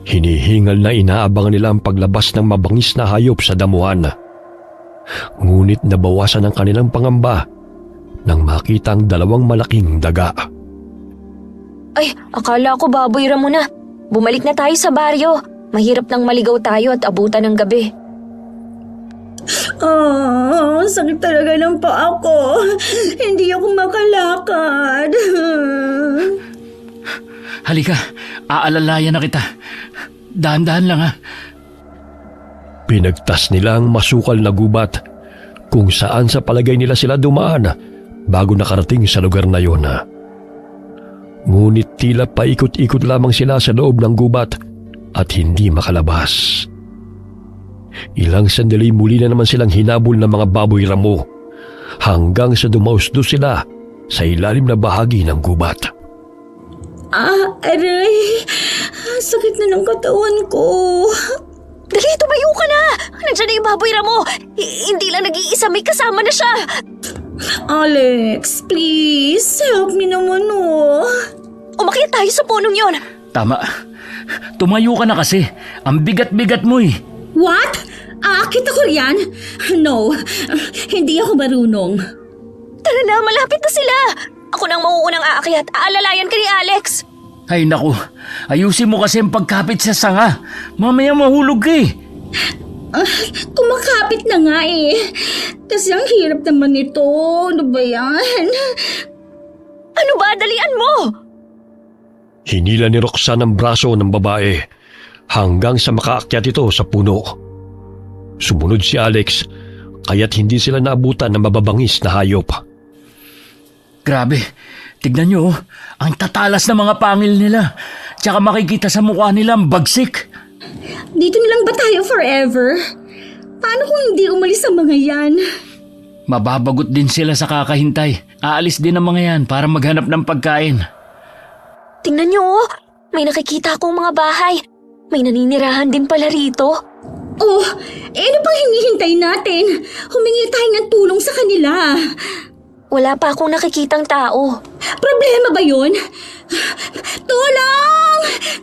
Hinihingal na inaabangan nila ang paglabas ng mabangis na hayop sa damuhan. Ngunit nabawasan ang kanilang pangamba nang makita ang 2 malaking daga. Ay, akala ko baboy mo na. Bumalik na tayo sa baryo. Mahirap nang maligaw tayo at abutan ng gabi. Sakit talaga ng pa ako. Hindi ako makalakad. Halika, aalalayan na kita. Dahan-dahan lang ha. Pinagtas nila ang masukal na gubat kung saan sa palagay nila sila dumaan bago nakarating sa lugar na yon. Ngunit tila paikot-ikot lamang sila sa loob ng gubat at hindi makalabas. Ilang sandali muli na naman silang hinabol ng mga baboy ramo hanggang sa dumausdo sila sa ilalim na bahagi ng gubat. Aray, sakit na ng katawan ko. Dali, tumayo ka na! Nandiyan na yung baboy Ramo! Hindi lang nag-iisa, may kasama na siya! Alex, please, help me naman Umakyat tayo sa punong yon! Tama. Tumayo ka na kasi. Ang bigat-bigat mo eh. What? Aakit ako riyan? No, hindi ako marunong. Tara na, malapit na sila! Ako nang mauunang aakyat, aalalayan ka ni Alex! Ay naku, ayusin mo kasi ang pagkapit sa sanga. Mamaya mahulog ka eh. Kumakapit na nga eh. Kasi ang hirap naman nito. Ano ba yan? Ano ba? Dalian mo! Hinila ni Roxanne ang braso ng babae hanggang sa makaakyat ito sa puno. Sumunod si Alex kaya't hindi sila naabutan ng mababangis na hayop. Grabe, tignan nyo ang tatalas ng mga pangil nila. Tsaka makikita sa mukha nila ang bagsik. Dito na lang ba tayo forever? Paano kung hindi umalis ang mga yan? Mababagot din sila sa kakahintay. Aalis din ang mga yan para maghanap ng pagkain. Tingnan nyo, may nakikita akong mga bahay. May naninirahan din pala rito. Oh, ano pang hinihintay natin? Humingi tayo ng tulong sa kanila. Wala pa akong nakikitang tao. Problema ba yun? Tulong!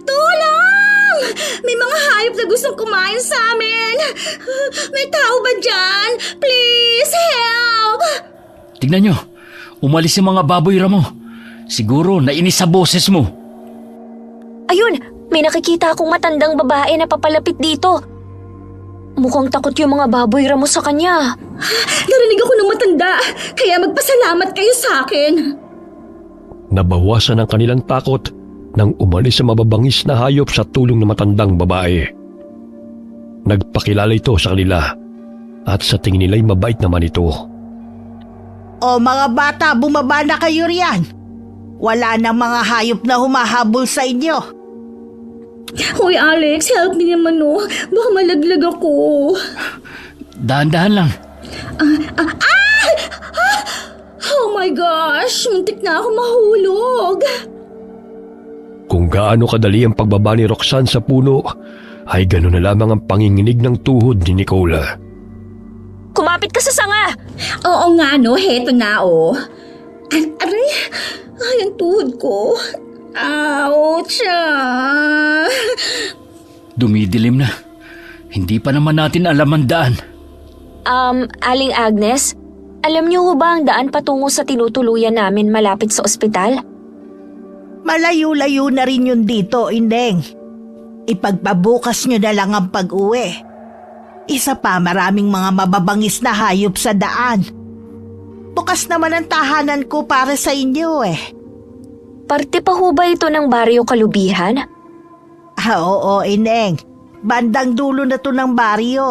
Tulong! May mga hayop na gustong kumain sa amin. May tao ba dyan? Please, help! Tignan nyo, umalis yung mga baboy Ramo. Siguro nainis sa boses mo. Ayun, may nakikita akong matandang babae na papalapit dito. Mukhang takot yung mga baboy Ramo sa kanya. Narinig ako ng matanda, kaya magpasalamat kayo sa akin. Nabawasan ang kanilang takot nang umalis sa mababangis na hayop sa tulong ng matandang babae. Nagpakilala ito sa kanila at sa tingin nila'y mabait naman ito. O mga bata, bumaba na kayo riyan. Wala na mga hayop na humahabol sa inyo. Hoy Alex, help me naman Baka malaglag ako. Dahan-dahan lang. Oh my gosh, muntik na ako mahulog. Kung gaano kadali ang pagbaba ni Roxanne sa puno, ay gano'n na lamang ang panginginig ng tuhod ni Nicola. Kumapit ka sa sanga! Oo nga heto na Aray, ang tuhod ko. Ouch! Dumidilim na. Hindi pa naman natin alam ang daan. Aling Agnes, alam niyo ho ba ang daan patungo sa tinutuluyan namin malapit sa ospital? Malayo-layo na rin yun dito, Indeng. Ipagpabukas nyo na lang ang pag-uwi. Isa pa, maraming mga mababangis na hayop sa daan. Bukas naman ang tahanan ko para sa inyo Parte pa ho ba ito ng baryo Kalubihan? Oo, Indeng. Bandang dulo na to ng baryo.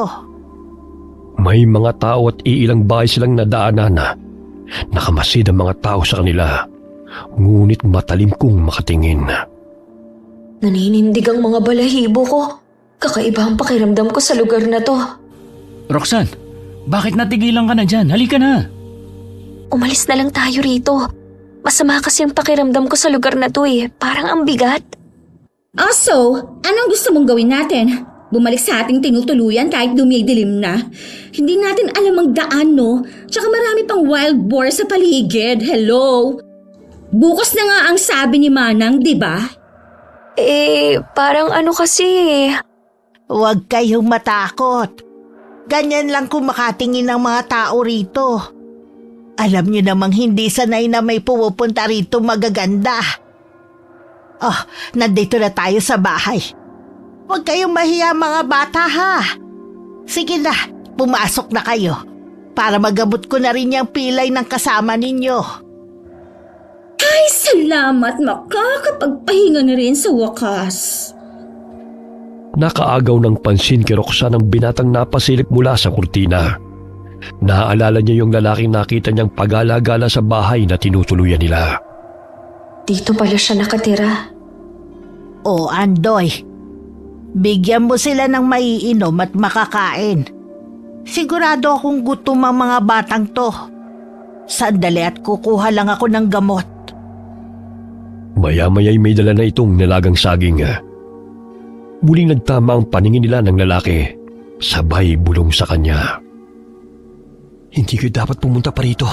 May mga tao at iilang bahay silang nadaanan na nakamasid ang mga tao sa kanila. Ngunit matalim kong makatingin. Naninindig ang mga balahibo ko. Kakaiba ang pakiramdam ko sa lugar na to. Roxanne, bakit natigilan ka na dyan? Halika na. Umalis na lang tayo rito. Masama kasi ang pakiramdam ko sa lugar na to Parang ang bigat. So, anong gusto mong gawin natin? Bumalik sa ating tinutuluyan kahit dumidilim na. Hindi natin alam ang daan, Tsaka marami pang wild boar sa paligid. Hello? Bukas na nga ang sabi ni Manang, di ba? Parang ano kasi Huwag kayong matakot. Ganyan lang kung makatingin ng mga tao rito. Alam niyo namang hindi sanay na may pumupunta rito magaganda. Oh, nandito na tayo sa bahay. Huwag kayong mahiya mga bata ha. Sige na, pumasok na kayo. Para magabot ko na rin yung pilay ng kasama ninyo. Ay, salamat, makakapagpahinga na rin sa wakas. Nakaagaw ng pansin kay Roxanne ang binatang napasilip mula sa kurtina. Naaalala niya yung lalaking nakita niyang pagala-gala sa bahay na tinutuluyan nila. Dito pala siya nakatira. O Andoy, bigyan mo sila ng maiinom at makakain. Sigurado akong gutom ang mga batang to. Sandali at kukuha lang ako ng gamot. Maya-maya'y may dala na itong nilagang saging. Muling nagtama ang paningin nila ng lalaki, sabay bulong sa kanya. Hindi kayo dapat pumunta pa rito.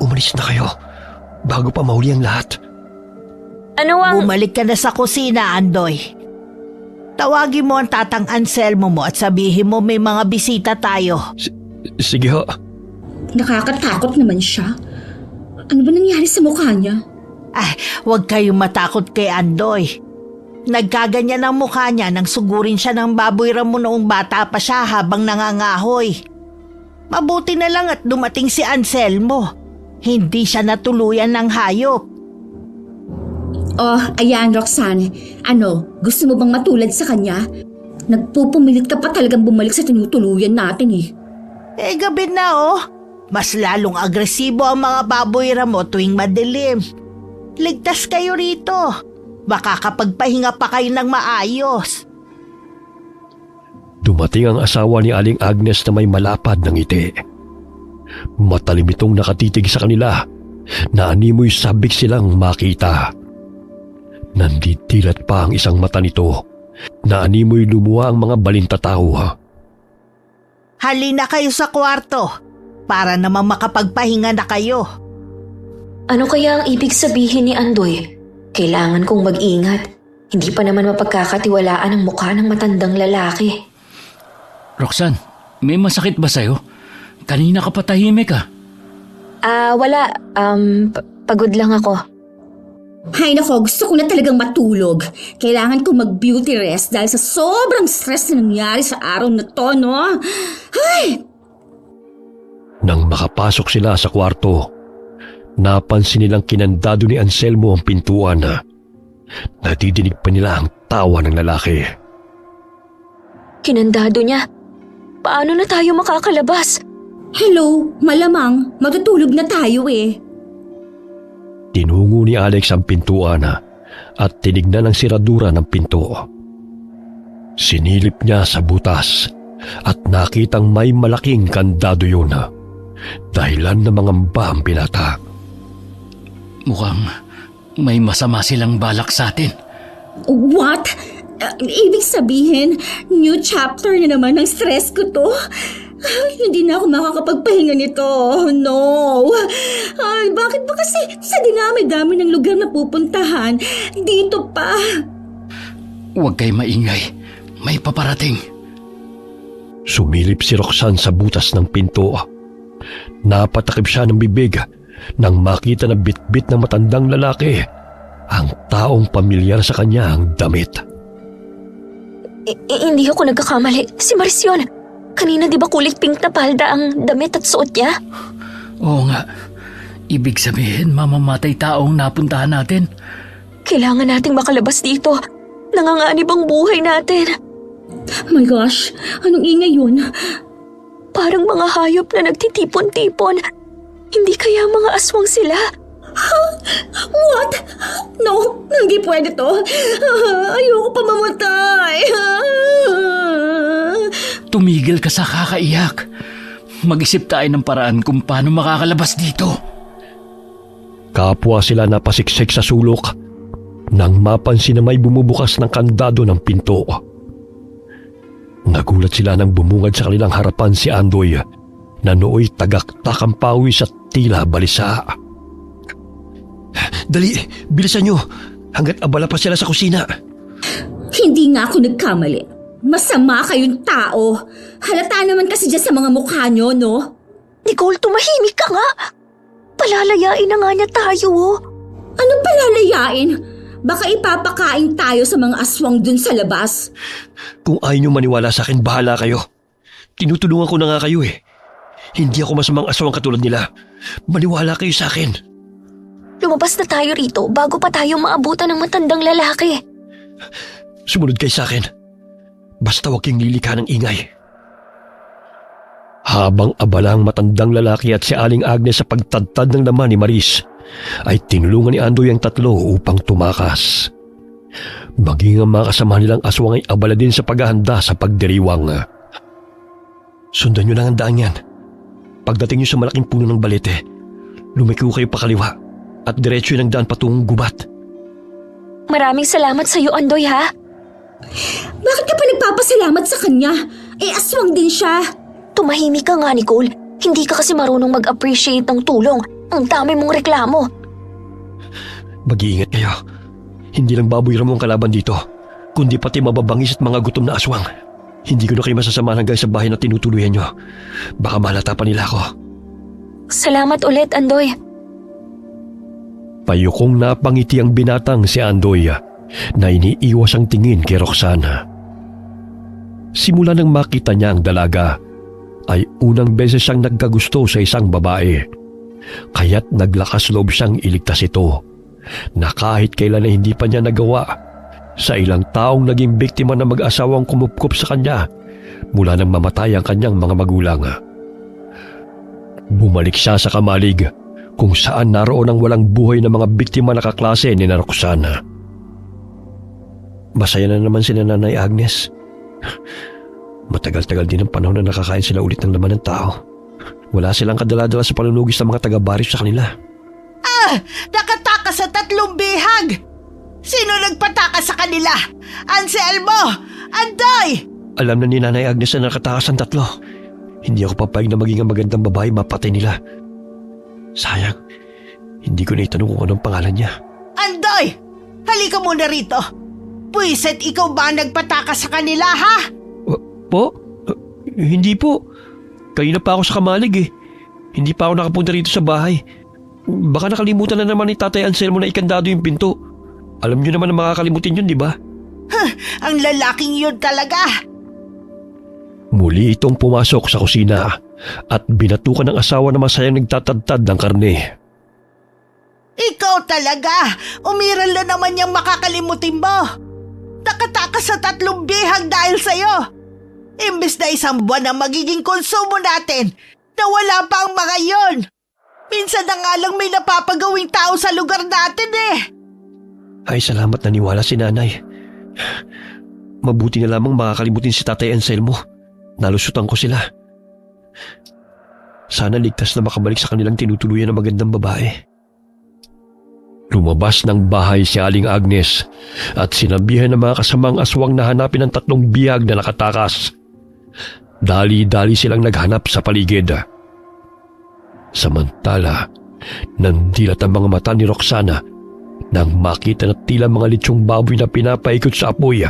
Umalis na kayo, bago pa mahuli ang lahat. Ano ang... Bumalik ka na sa kusina, Andoy. Tawagin mo ang tatang Anselmo mo at sabihin mo may mga bisita tayo. Sige ho. Nakakatakot naman siya. Ano ba nangyari sa mukha niya? Ay, huwag kayong matakot kay Andoy. Nagkaganyan ang mukha niya nang sugurin siya ng baboy ramo noong bata pa siya habang nangangahoy. Mabuti na lang at dumating si Anselmo. Hindi siya natuluyan ng hayop. Oh, ayan Roxanne. Ano, gusto mo bang matulad sa kanya? Nagpupumilit ka pa talagang bumalik sa tinutuluyan natin eh. Eh, gabi na oh. Mas lalong agresibo ang mga baboy ramo tuwing madilim. Ligtas kayo rito. Baka kapagpahinga pa kayo ng maayos. Dumating ang asawa ni Aling Agnes na may malapad ng ngiti. Matalim itong nakatitig sa kanila, na animoy sabik silang makita. Nanditilat pa ang isang mata nito, na animoy lumuha ang mga balintatao. Halina kayo sa kwarto para naman makapagpahinga na kayo. Ano kaya ang ibig sabihin ni Andoy? Kailangan kong mag-ingat. Hindi pa naman mapagkakatiwalaan ang mukha ng matandang lalaki. Roxanne, may masakit ba sa'yo? Kanina ka pa tahimik ah. Wala. Pagod lang ako. Hay nako, gusto ko na talagang matulog. Kailangan ko mag-beauty rest dahil sa sobrang stress na nangyari sa araw na to, no? Ay! Nang makapasok sila sa kwarto, napansin nilang kinandado ni Anselmo ang pintuan. Nadidinig pa nila ang tawa ng lalaki. Kinandado niya. Paano na tayo makakalabas? Hello, malamang matutulog na tayo eh. Tinungo ni Alex ang pintuan at tinignan ang siradura ng pinto. Sinilip niya sa butas at nakitang may malaking kandado yun. Dahilan na mangamba ang binata. Mukhang may masama silang balak sa atin. What? Ibig sabihin, new chapter na naman ng stress ko to? Ay, hindi na ako makakapagpahinga nito. No. Ay, bakit ba kasi sa dinami-dami ng lugar na pupuntahan, dito pa? Huwag kayo maingay. May paparating. Sumilip si Roxanne sa butas ng pinto. Napatakip siya ng bibig nang makita na bitbit ng matandang lalaki ang taong pamilyar sa kanya ang damit. Hindi ako nagkakamali. Si Marcion. Kanina di ba kulay pink na palda ang damit at suot niya? Oo nga. Ibig sabihin, mamamatay taong napuntahan natin. Kailangan nating makalabas dito. Nanganganib ang buhay natin. My gosh, anong ingay yun? Parang mga hayop na nagtitipon-tipon. Hindi kaya mga aswang sila? What? No, hindi pwede to. Ayoko pa mamatay. Tumigil ka sa kakaiyak. Mag-isip tayo ng paraan kung paano makakalabas dito. Kapwa sila napasiksik sa sulok nang mapansin na may bumubukas ng kandado ng pinto. Nagulat sila nang bumungad sa kanilang harapan si Andoy na nooy tagaktak ang pawis at tila balisa. Dali, bilisan nyo hanggat abala pa sila sa kusina. Hindi nga ako nagkamali. Masama kayong tao. Halata naman kasi dyan sa mga mukha nyo, no? Nicole, tumahimik ka nga. Palalayain na nga niya tayo, oh. Anong palalayain? Baka ipapakain tayo sa mga aswang dun sa labas. Kung ayaw nyo maniwala sa akin, bahala kayo. Tinutulungan ko na nga kayo eh. Hindi ako masamang aswang katulad nila. Maniwala kayo sa akin. Lumabas na tayo rito bago pa tayo maabutan ng matandang lalaki. Sumunod kayo sa akin. Basta huwag kang lilika ng ingay. Habang abala ang matandang lalaki at si Aling Agnes sa pagtadtad ng laman ni Maris, ay tinulungan ni Andoy ang tatlo upang tumakas. Maging ang mga kasama nilang aswang ay abala din sa paghahanda sa pagdiriwang. Sundan nyo lang ang daan yan. Pagdating nyo sa malaking puno ng balete, lumiko kayo pakaliwa at diretso ng daan patungong gubat. Maraming salamat sa iyo, Andoy, ha? Bakit ka pa nagpapasalamat sa kanya? Aswang din siya. Tumahimik ka nga, Nicole. Hindi ka kasi marunong mag-appreciate ng tulong. Ang dami mong reklamo. Mag-iingat kayo. Hindi lang baboy ramo ang kalaban dito, kundi pati mababangis at mga gutom na aswang. Hindi ko na kayo masasamahan hanggang sa bahay na tinutuluyan nyo. Baka mahalata pa nila ako. Salamat ulit, Andoy. Payukong napangiti ang binatang si Andoy na iniiwas ang tingin kay Roxana. Simula nang makita niya ang dalaga, ay unang beses siyang nagkagusto sa isang babae. Kaya't naglakas loob siyang iligtas ito, na kahit kailan na hindi pa niya nagawa sa ilang taong naging biktima ng mag-asawang kumupkup sa kanya mula nang mamatay ang kanyang mga magulang. Bumalik siya sa Kamalig, kung saan naroon ang walang buhay na mga biktima na kaklase ni Roxana. Masaya na naman si Nanay Agnes. Matagal-tagal din ang panahon na nakakain sila ulit ng laman ng tao. Wala silang kadala-dala sa panunugis ng mga taga-baris sa kanila. Nakatakas sa 3 bihag! Sino nagpatakas sa kanila? Anselmo! Andoy! Alam na ni Nanay Agnes na nakatakas ang 3. Hindi ako papayag na maging ang magandang babae mapatay nila. Sayang, hindi ko na itanong kung anong pangalan niya. Andoy! Halika muna rito. Puwiset, ikaw ba ang nagpatakas sa kanila, ha? Po? Hindi po. Kanina pa ako sa Kamalig eh. Hindi pa ako nakapunta rito sa bahay. Baka nakalimutan na naman ni Tatay Anselmo na ikandado yung pinto. Alam niyo naman na makakalimutin yun, di ba? Ang lalaking yun talaga. Muli itong pumasok sa kusina at binatukan ng asawa na masayang nagtatadtad ng karne. Ikaw talaga! Umiral na naman yung makakalimutin mo! Nakatakas sa 3 bihag dahil sa'yo! Imbes na 1 buwan na magiging konsumo natin, nawala pa ang mga yon! Minsan na nga lang may napapagawing tao sa lugar natin eh! Ay, salamat na niwala si Nanay. Mabuti na lamang makakalimutin si Tatay Anselmo. Nalusutan ko sila. Sana ligtas na makabalik sa kanilang tinutuluyan ng magandang babae. Lumabas ng bahay si Aling Agnes at sinabihan ng mga kasamang aswang na hanapin ang 3 bihag na nakatakas. Dali-dali silang naghanap sa paligid. Samantala, nandilat ang mga mata ni Roxana nang makita na tila mga litsyong baboy na pinapaikot sa apoy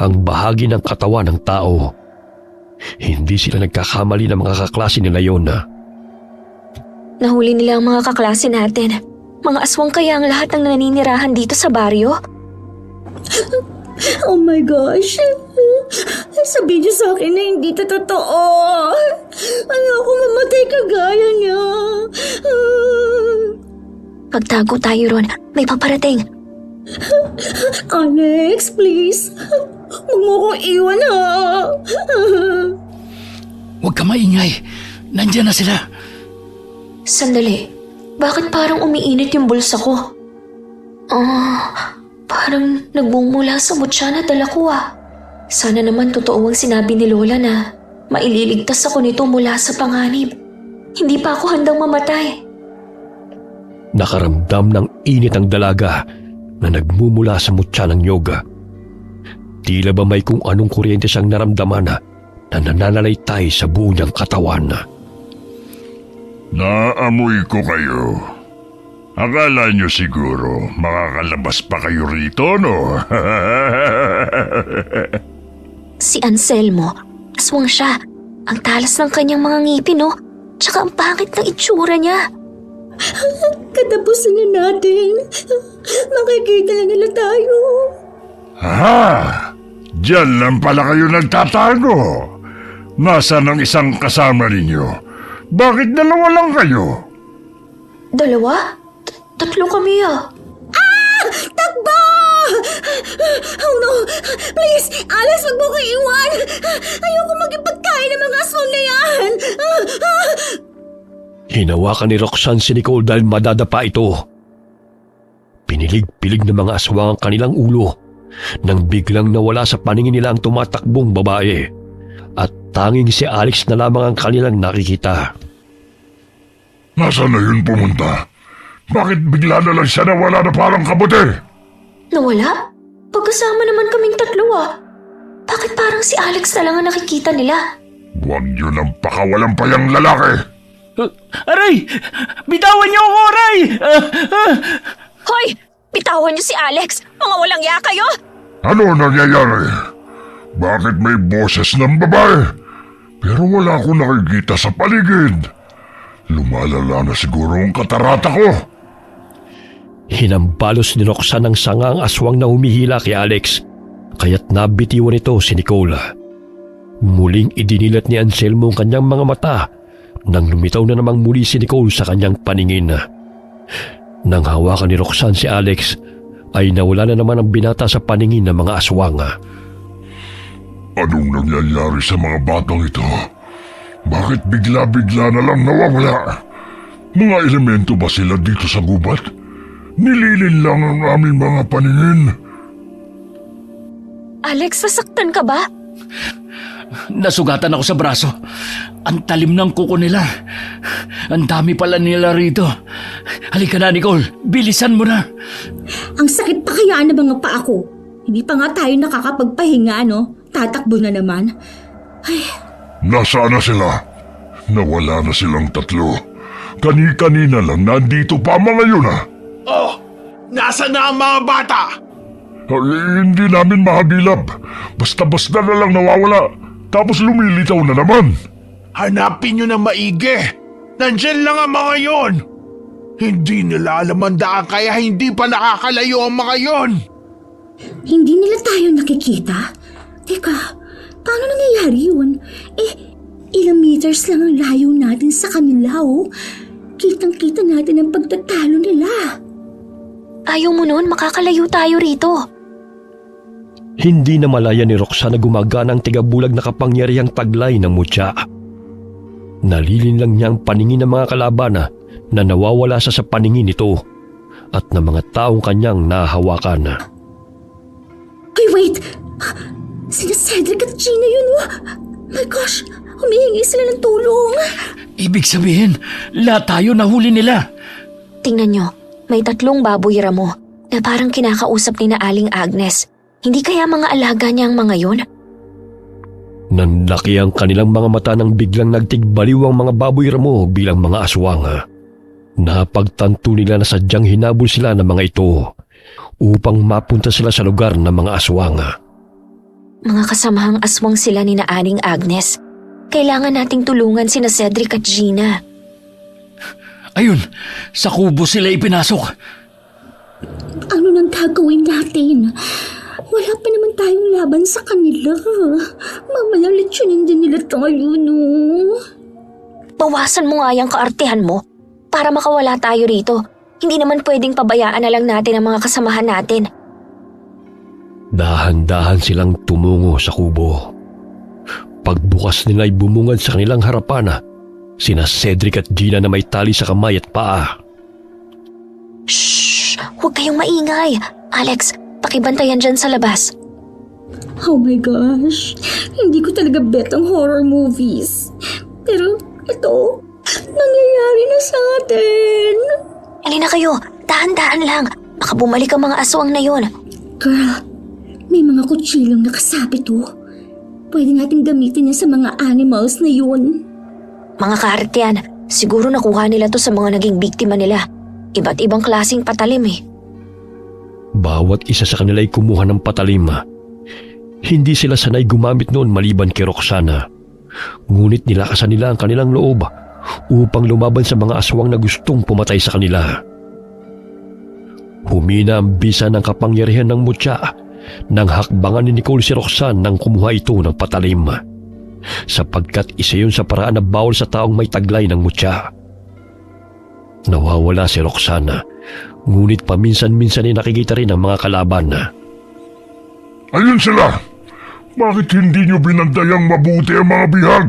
ang bahagi ng katawan ng tao. Hindi sila nagkakamali ng mga kaklase nila yon. Nahuli nila ang mga kaklase natin. Mga aswang kaya ang lahat ng naninirahan dito sa baryo? Oh my gosh. Sabihin niyo sa akin na hindi ito totoo. Ayoko mamatay kagaya niya. Pagtago tayo ron, may paparating. Alex, please. Huwag mo kong iwan, ha? Huwag ka maingay. Nandiyan na sila. Sandali, bakit parang umiinit yung bulsa ko? Parang nagbumula sa mutya na dala ko ah. Sana naman totoo ang sinabi ni Lola na maililigtas ako nito mula sa panganib. Hindi pa ako handang mamatay. Nakaramdam ng init ang dalaga na nagmumula sa mutya ng yoga. Tila ba may kung anong kuryente siyang naramdaman na nananalaytay sa buo niyang katawan. Naamoy ko kayo. Akala nyo siguro makakalabas pa kayo rito, no? Si Anselmo, aswang siya. Ang talas ng kanyang mga ngipin, no? Tsaka ang pangit ng itsura niya. Katapusan na natin. Makikita na nila tayo. Ha? Diyan lang pala kayo nagtatago. Nasaan ang isang kasama ninyo? Bakit 2 lang kayo? 2? 3 kami ah. Takbo! Oh no! Please, Alex, wag mo ko iwan. Ayoko maging pagkain ng mga aswang na yan. Hinawakan ni Roxanne si Nicole dahil madadapa ito. Pinilig-pilig ng mga aswang ang kanilang ulo nang biglang nawala sa paningin nila ang tumatakbong babae at tanging si Alex na lamang ang kanilang nakikita. Nasaan na yun pumunta? Bakit bigla na lang siya nawala na parang kabote? Nawala? Pagkasama naman kaming tatlo Bakit parang si Alex na lang ang nakikita nila? Huwag yun ang pakawalampayang lalaki. Aray! Bitawan niyo ako, Aray! Hoy! Bitawan niyo si Alex! Mga walang ya kayo! Ano nangyayari? Bakit may boses ng babae? Pero wala akong nakikita sa paligid. Lumalala na siguro ang katarata ko. Hinambalos ni Roxanne ang sangang aswang na humihila kay Alex, kaya't nabitiwan ito si Nicole. Muling idinilat ni Anselmo ang kanyang mga mata nang lumitaw na namang muli si Nicole sa kanyang paningin. Nang hawakan ni Roxanne si Alex, ay nawala na naman ang binata sa paningin ng mga aswang. Anong nangyayari sa mga batang ito? Bakit bigla-bigla na lang nawawala? Mga elemento ba sila dito sa gubat? Nililin lang ang aming mga paningin. Alex, nasaktan ka ba? Nasugatan ako sa braso. Ang talim ng kuko nila. Ang dami pala nila rito. Halika na, Nicole. Bilisan mo na. Ang sakit pa kaya ng mga paa ko. Hindi pa nga tayo nakakapagpahinga, no? Tatakbo na naman. Ay, Nasaan na sila? Nawala na silang tatlo. Kani-kanina lang nandito pa mga yun Oh, nasa na ang mga bata? Hindi namin mahagilap. Basta-basta na lang nawawala. Tapos lumilitaw na naman. Hanapin nyo na maigi. Nandyan lang ang mga yon. Hindi nila alam ang daan kaya hindi pa nakakalayo ang mga yon. hindi nila tayo nakikita? Teka, paano nangyayari yun? Ilang meters lang ang layo natin sa kanila, oh. Kitang-kita natin ang pagtatalo nila. Ayaw mo nun, makakalayo tayo rito. Hindi na malaya ni Roxanne na gumagana ang tigabulag na kapangyarihang taglay ng mutya. Nalilin lang niya ang paningin ng mga kalaban na nawawala sa paningin nito at ng mga taong kanyang nahahawakan. Ay, wait! Sina Cedric at Gina yun, oh. My gosh, humihingi sila ng tulong. Ibig sabihin, lahat tayo nahuli nila. Tingnan nyo, may 3 baboy ramo na parang kinakausap ni na Aling Agnes. Hindi kaya mga alaga niya ang mga yon? Nanlaki ang kanilang mga mata nang biglang nagtigbaliw ang mga baboy ramo bilang mga aswang. Napagtanto nila na sadyang hinabol sila ng mga ito upang mapunta sila sa lugar ng mga aswang. Mga kasamahang aswang sila ni na Aling Agnes. Kailangan nating tulungan sina Cedric at Gina. Ayun, sa kubo sila ipinasok. Ano nang gagawin natin? Wala pa naman tayong laban sa kanila. Mamaya lechonin din nila tayo, no? Bawasan mo nga yung kaartehan mo para makawala tayo rito. Hindi naman pwedeng pabayaan na lang natin ang mga kasamahan natin. Dahan-dahan silang tumungo sa kubo. Pagbukas nila ay bumungad sa kanilang harapan sina Cedric at Gina na may tali sa kamay at paa. Shh! Huwag kayong maingay. Alex, pakibantayan dyan sa labas. Oh my gosh, hindi ko talaga bet ang horror movies. Pero ito, nangyayari na sa atin. Alina kayo, dahan-dahan lang. Baka bumalik ang mga aswang na yon. Girl, may mga kutsilong nakasabit, oh. Pwede natin gamitin yan sa mga animals na yun. Mga kaartehan, siguro nakuha nila to sa mga naging biktima nila. Iba't ibang klaseng patalim eh. Bawat isa sa kanila ay kumuha ng patalim. Hindi sila sanay gumamit noon maliban kay Roxanne. Ngunit nilakasan nila ang kanilang loob upang lumaban sa mga aswang na gustong pumatay sa kanila. Humina ang bisa ng kapangyarihan ng mutya nang hakbangan ni Nicole si Roxanne nang kumuha ito ng patalim. Sapagkat isa yun sa paraan na bawal sa taong may taglay ng mutya. Nawawala si Roxanne, ngunit paminsan-minsan ay nakikita rin ang mga kalaban. Ayun sila! Bakit hindi nyo binandayang mabuti ang mga bihag?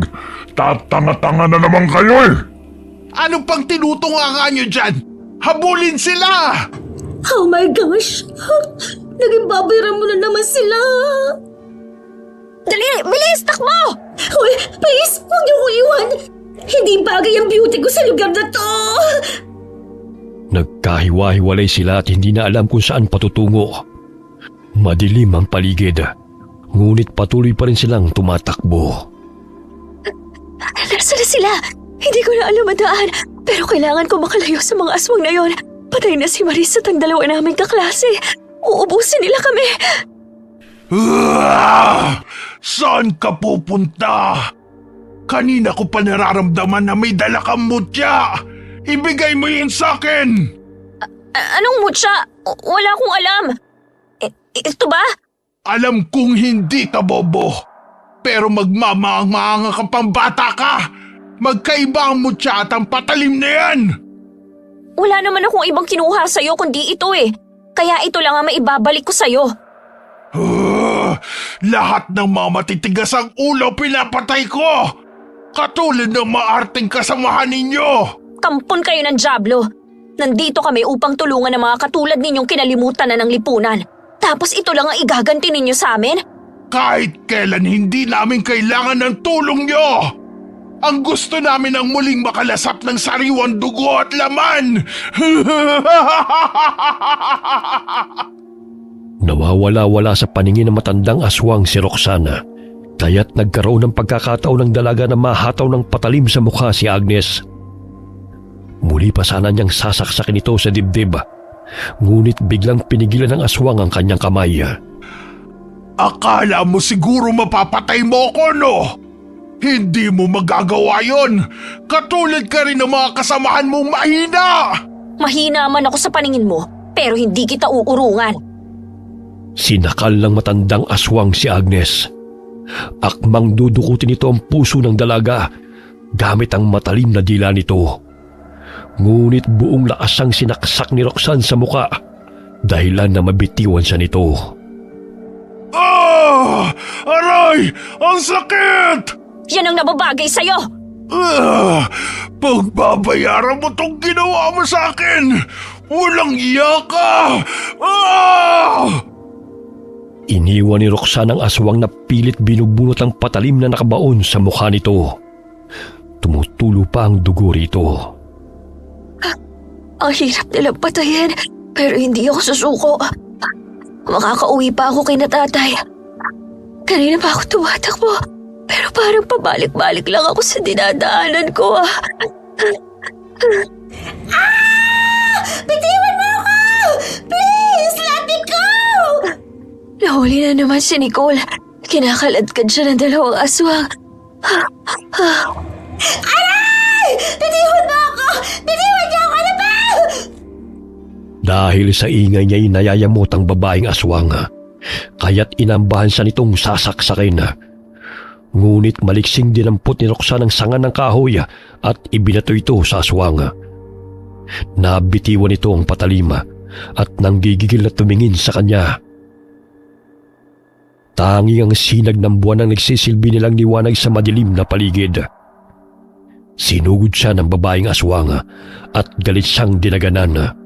Tatanga-tanga na naman kayo eh! Ano pang tinutunga nyo dyan? Habulin sila! Oh my gosh! Naging babayaran mo na naman sila! Dali! Bilis! Takbo! Hoy, please! Huwag niyo ko iwan! Hindi bagay ang beauty ko sa lugar na to! Nagkahiwa-hiwalay sila at hindi na alam kung saan patutungo. Madilim ang paligid, ngunit patuloy pa rin silang tumatakbo. Nasaan na sila? Hindi ko na alam ang daan. Pero kailangan ko makalayo sa mga aswang na yon. Patay na si Maris at ang dalawa naming kaklase. Uubusin nila kami. Saan ka pupunta? Kanina ko pa nararamdaman na may dala kang mutya. Ibigay mo yun sa akin. Anong mutya? Wala akong alam. Ito ba? Alam kong hindi ka bobo. Pero magmamahanga kang pambata ka. Magkaiba ang mutya at ang patalim na yan. Wala naman akong ibang kinuha sa'yo kundi ito eh. Kaya ito lang ang maibabalik ko sa'yo. Lahat ng mga matitigas ang ulo pinapatay ko. Katulad ng maarting kasamahan ninyo. Kampon kayo ng dyablo. Nandito kami upang tulungan ang mga katulad ninyong kinalimutan na ng lipunan. Tapos ito lang ang igaganti ninyo sa amin? Kahit kailan hindi namin kailangan ng tulong nyo. Ang gusto namin ang muling makalasap ng sariwang dugo at laman. Nawawala-wala sa paningin ng matandang aswang si Roxana, kaya't nagkaroon ng pagkakataon ng dalaga na mahataw ng patalim sa mukha si Agnes. Muli pa sana niyang sasaksakin ito sa dibdib, ngunit biglang pinigilan ng aswang ang kanyang kamay. Akala mo siguro mapapatay mo ko, no? Hindi mo magagawa yon. Katulad ka rin ng mga kasamahan mong mahina. Mahina man ako sa paningin mo, pero hindi kita uurungan. Sinakal ng matandang aswang si Agnes. Akmang dudukutin ito ang puso ng dalaga gamit ang matalim na dila nito. Ngunit buong lakas ang sinaksak ni Roxanne sa muka, dahilan na mabitiwan siya nito. Aray! Ang sakit! Yan ang nababagay sa'yo! Pagbabayaran mo tong ginawa mo sa akin! Walang iya ka! Iniwan ni Roxanne ang aswang na pilit binubunot ang patalim na nakabaon sa mukha nito. Tumutulo pa ang dugo rito. Ang hirap nilang patayin, pero hindi ako susuko. Makakauwi pa ako kay natatay. Kanina pa ako tumatakbo, pero parang pabalik-balik lang ako sa dinadaanan ko. Bitiwan mo ako! Please, let me go! Nahuli na naman si Nicole. Kinakaladkad siya ng dalawang aswang. Aray! Bitiwan mo ako! Bitiwan niyo ako na ba? Dahil sa ingay niya'y nayayamot ang babaeng aswang, kaya't inambahan siya nitong sasaksakin. Ngunit maliksing dinampot ni Roxanne ang sanga ng kahoy at ibinato ito sa aswang. Nabitiwan ito ang patalim at nanggigigil na tumingin sa kanya. Tanging ang sinag ng buwan ang nagsisilbi nilang liwanag sa madilim na paligid. Sinugod siya ng babaeng aswang at galit siyang dinaganan.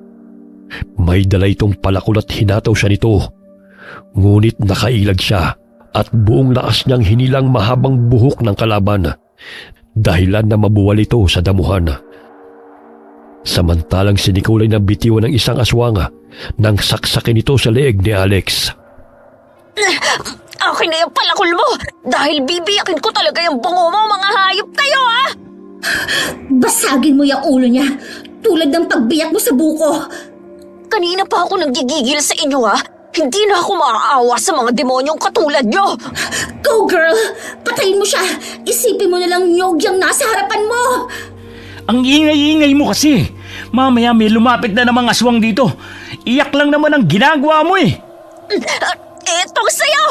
May dala itong palakol at hinataw siya nito. Ngunit nakailag siya at buong lakas niyang hinilang mahabang buhok ng kalaban, dahilan na mabuwal ito sa damuhan. Samantalang si Nicole ay nabitiwan ng isang aswang nang saksakin ito sa leeg ni Alex. Akin na yung palakol mo! Dahil bibiyakin ko talaga yung bungo mo, mga hayop kayo, ha! Basagin mo yung ulo niya, tulad ng pagbiyak mo sa buko. Kanina pa ako nanggigigil sa inyo, ha? Hindi na ako maaawa sa mga demonyong katulad nyo! Go, girl! Patayin mo siya! Isipin mo na lang nyog yung nasa harapan mo! Ang ingay-ingay mo kasi. Mamaya may lumapit na namang aswang dito. Iyak lang naman ang ginagawa mo eh. Itong sa'yo!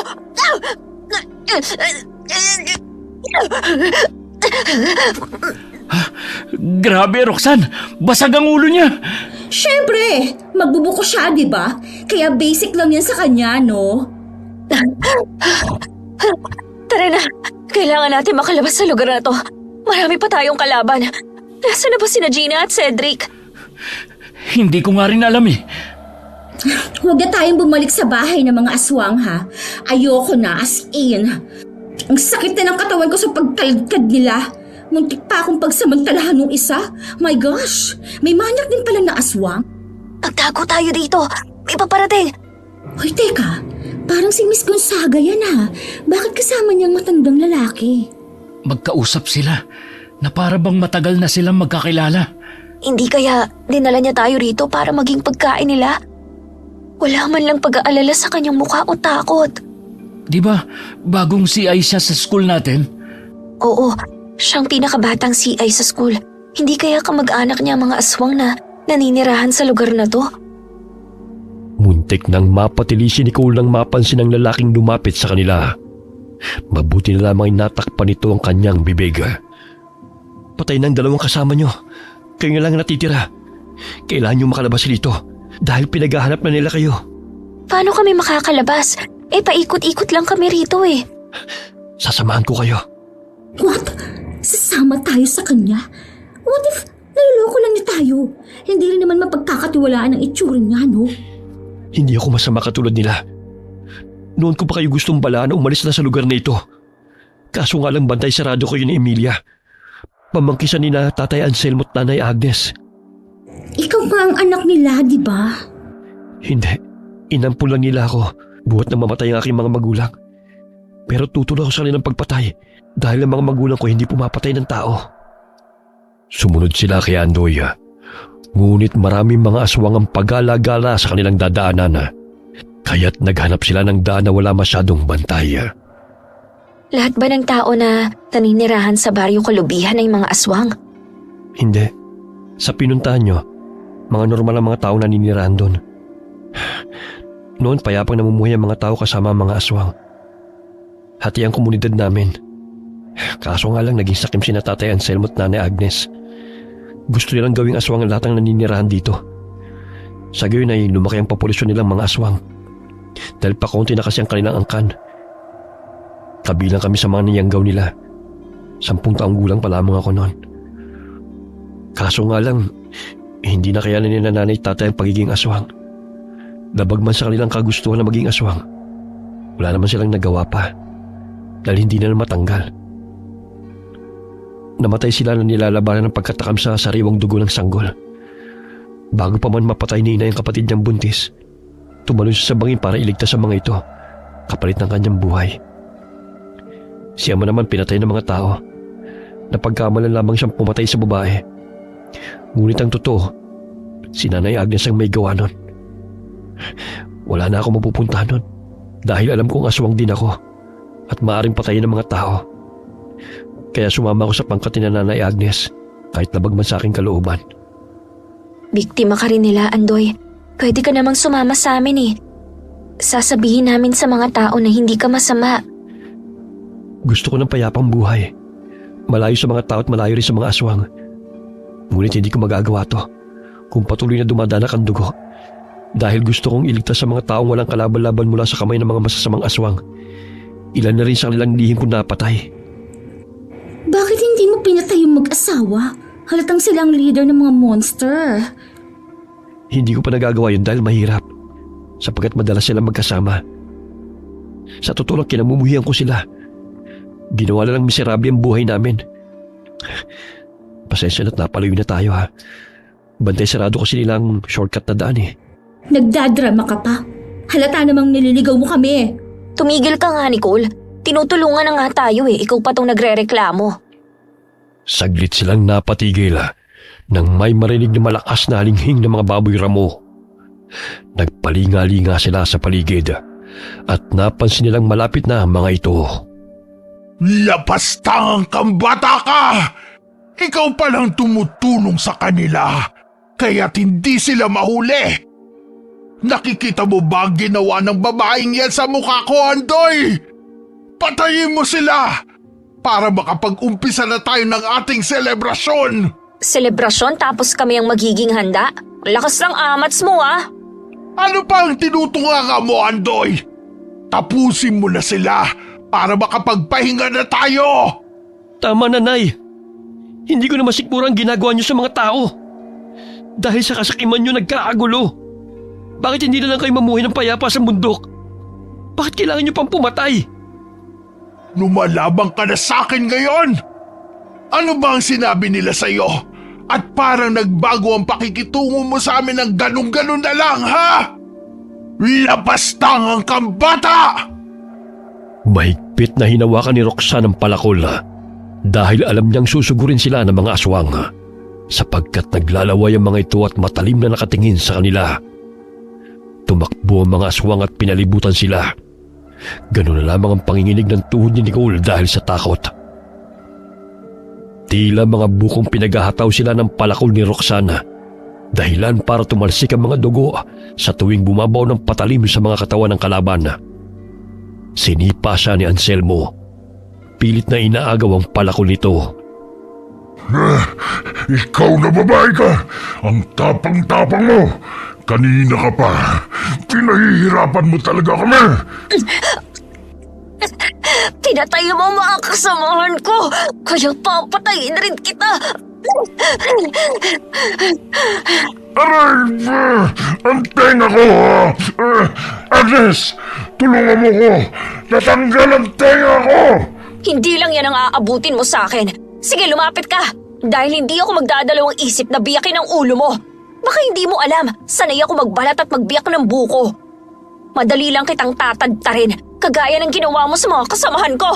Grabe, Roxanne. Basag ang ulo niya. Siyempre, magbubuko siya, di ba? Kaya basic lang yan sa kanya, no? Tara na, kailangan natin makalabas sa lugar na to. Marami pa tayong kalaban. Nasaan na ba sina Gina at Cedric? Hindi ko nga rin alam eh. Huwag na tayong bumalik sa bahay ng mga aswang ha. Ayoko na, as in. Ang sakit na ng katawan ko sa pagtalkad nila. Muntik pa akong pagsamantalahan ng isa. My gosh, may manyak din pala na aswang. Magtago tayo dito. May paparating. Hoy, teka. Parang si Miss Gonzaga yan ha. Bakit kasama niyang matandang lalaki? Magkausap sila na para bang matagal na silang magkakilala. Hindi kaya dinala niya tayo rito para maging pagkain nila? Wala man lang pag-aalala sa kanyang mukha o takot. Di ba, bagong CI siya sa school natin? Oo, siyang pinakabatang CI sa school. Hindi kaya kamag-anak niya mga aswang na naninirahan sa lugar na to? Muntik nang mapatili si Nicole nang mapansin ang lalaking lumapit sa kanila. Mabuti na lamang ay natakpan nito ang kanyang bibig. Patay na ang dalawang kasama nyo. Kayo na lang natitira. Kailangan nyo makalabas dito dahil pinaghahanap na nila kayo. Paano kami makakalabas? Paikot-ikot lang kami rito eh. Sasamahan ko kayo. What? Sasama tayo sa kanya? What if naloloko lang niya tayo? Hindi rin naman mapagkakatiwalaan ang itsura niya, no? Hindi ako masama katulad nila. Noon ko pa kayo gustong balaan na umalis na sa lugar na ito. Kaso nga lang bantay sarado kayo ni Emilia. Pamangkisan ni na Tatay Anselmo at Nanay Agnes. Ikaw nga ang anak nila, di ba? Hindi. Inampun lang nila ako buhat na mamatay ang aking mga magulang. Pero tutulong ako sa kanilang pagpatay dahil ang mga magulang ko hindi pumapatay ng tao. Sumunod sila kay Andoy. Ngunit maraming mga aswang ang pagala-gala sa kanilang dadaanan. Kaya't naghanap sila ng daan na wala masyadong bantay. Lahat ba ng tao na naninirahan sa baryo Kalubihan ay mga aswang? Hindi. Sa pinuntahan nyo, mga normal ang mga tao na naninirahan doon. Noon payapang namumuhay ang mga tao kasama ang mga aswang. Hati ang komunidad namin. Kaso nga lang naging sakim sina Tatay Anselmo at Nanay Agnes. Gusto nilang gawing aswang ang lahat ng naninirahan dito. Sa gayon ay lumaki ang populasyon nilang mga aswang. Dahil pakunti na kasi ang kanilang angkan. Kabilang kami sa mga niyanggaw nila. 10 taong gulang pa lamang ako noon. Kaso nga lang, hindi na kaya ni Nanay Tatay ang pagiging aswang. Labag man sa kanilang kagustuhan na maging aswang, wala naman silang nagawa pa. Dahil hindi na matanggal. Namatay sila na nilalabanan ng pagkatakam sa sariwang dugo ng sanggol. Bago pa man mapatay ni Ina yung kapatid niyang buntis, tumalon siya sa bangin para iligtas sa mga ito, kapalit ng kanyang buhay. Siya man naman pinatay ng mga tao. Napagkamalan lamang siyang pumatay sa babae. Ngunit ang totoo, si Nanay Agnes ang may gawa nun. Wala na ako mapupuntahan nun dahil alam kong aswang din ako at maaaring patayin ng mga tao. Kaya sumama ako sa pangkat ni Nanay Agnes kahit labag man sa aking kalooban. Biktima ka rin nila, Andoy. Pwede ka namang sumama sa amin eh. Sasabihin namin sa mga tao na hindi ka masama. Gusto ko ng payapang buhay. Malayo sa mga tao at malayo rin sa mga aswang. Ngunit hindi ko magagawa to kung patuloy na dumadanak ang dugo. Dahil gusto kong iligtas sa mga taong walang kalaban-laban mula sa kamay ng mga masasamang aswang. Ilan na rin sa kanilang lihim kong napatay. Bakit hindi mo pinatay yung mag-asawa? Halatang silang leader ng mga monster. Hindi ko pa nagagawa yun dahil mahirap. Sapagkat madalas silang magkasama. Sa totoo lang kinamumuhian ko sila. Ginawa na lang miserable ang buhay namin. Pasensya na't napalayo na tayo ha. Bantay sarado kasi nilang shortcut na daan eh. Nagdadrama ka pa. Halata namang nililigaw mo kami. Tumigil ka nga, Nicole. Tinutulungan na nga tayo eh. Ikaw pa tong nagre-reklamo. Saglit silang napatigil nang may marinig na malakas na halinghing ng mga baboy ramo. Nagpalinga-linga sila sa paligid at napansin nilang malapit na ang mga ito. Lapastang kang bata ka! Ikaw palang tumutulong sa kanila, kaya't hindi sila mahuli. Nakikita mo ba ang ginawa ng babaeng yan sa mukha ko, Andoy? Patayin mo sila para makapag-umpisa na tayo ng ating selebrasyon. Selebrasyon tapos kami ang magiging handa? Lakas ng amats mo ah! Ano pa ang tinutunganga mo, Andoy? Tapusin mo na sila para makapagpahinga na tayo! Tama na, Nay. Hindi ko na masikmura ang ginagawa niyo sa mga tao. Dahil sa kasakiman niyo nagkaagulo. Bakit hindi na lang kayo mamuhay ng payapa sa bundok? Bakit kailangan niyo pang pumatay? Lumalabang ka na sa akin ngayon! Ano ba ang sinabi nila sa'yo? At parang nagbago ang pakikitungo mo sa amin ng ganun-ganun na lang, ha? Labastang ang kambata! Mahigpit na hinawakan ni Roxanne ang palakol dahil alam niyang susugurin sila ng mga aswang sapagkat naglalaway ang mga ito at matalim na nakatingin sa kanila. Tumakbo ang mga aswang at pinalibutan sila. Ganun na lamang ang panginginig ng tuhod ni Nicole dahil sa takot. Tila mga bukong pinaghahataw sila ng palakol ni Roxanne, dahilan para tumalsik ang mga dugo sa tuwing bumabaw ng patalim sa mga katawan ng kalaban. Sinipa siya ni Anselmo. Pilit na inaagaw ang palakol nito. Ikaw na babae ka! Ang tapang-tapang mo! Kanina ka pa! Pinahihirapan mo talaga kami! Pinatay mo ang mga kasamahan ko, kaya papatayin rin kita! Aray! Ang tenga ko! Agnes! Tulungan mo ko! Natanggal ang tenga ko! Hindi lang yan ang aabutin mo sa akin. Sige, lumapit ka! Dahil hindi ako magdadalawang isip na biyakin ang ulo mo. Baka hindi mo alam, sanay ako magbalat at magbiyak ng buko. Madali lang kitang tatadtarin, kagaya ng ginawa mo sa mga kasamahan ko.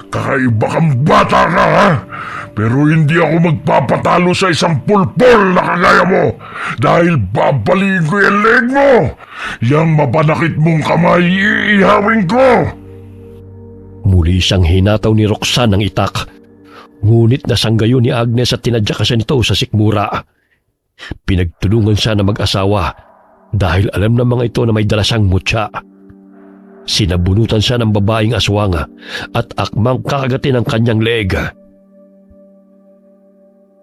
Kakaiba kang bata ka, ha? Pero hindi ako magpapatalo sa isang pulpol na kagaya mo dahil babaliin ko yung leg mo. Yang mapanakit mong kamay, iihawin ko. Muli siyang hinataw ni Roxanne ang itak. Ngunit nasanggayo ni Agnes at tinadya siya nito sa sikmura. Pinagtulungan siya na mag-asawa dahil alam ng mga ito na may dala siyang mutya. Sinabunutan siya ng babaeng aswang at akmang kakagatin ang kanyang leeg.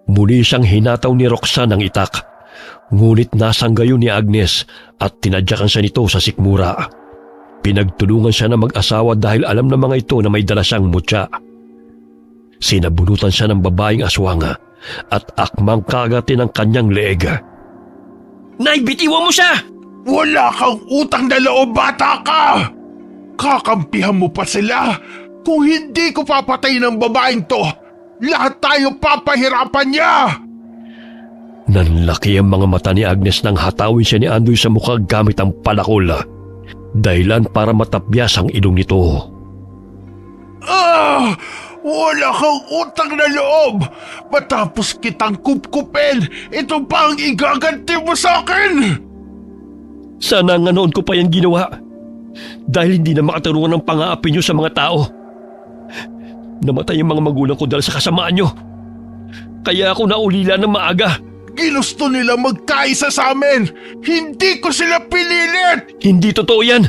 Muli siyang hinataw ni Roxanne ang itak. Ngunit nasanggayo ni Agnes at tinadyakan siya nito sa sikmura. Pinagtulungan siya na mag-asawa dahil alam ng mga ito na may dala siyang mutya. Sinabunutan siya ng babaeng aswang at akmang kagatin ang kanyang leeg. Nay, bitiwan mo siya! Wala kang utang na loob, bata ka! Kakampihan mo pa sila. Kung hindi ko papatayin ang babaeng to, lahat tayo papahirapan niya! Nanlaki ang mga mata ni Agnes nang hatawin siya ni Andoy sa mukha gamit ang palakol. Dahilan para matapyas ang ilong nito. Wala kang utang na loob! Matapos kitang kupkupin, ito pa ang igaganti mo sa akin! Sana nga noon ko pa yan ginawa. Dahil hindi na makatarungan ng pang-aapi niyo sa mga tao. Namatay ang mga magulang ko dahil sa kasamaan niyo. Kaya ako naulila ng maaga. Ginusto nila magkaisa sa amin! Hindi ko sila pinilit! Hindi totoo yan.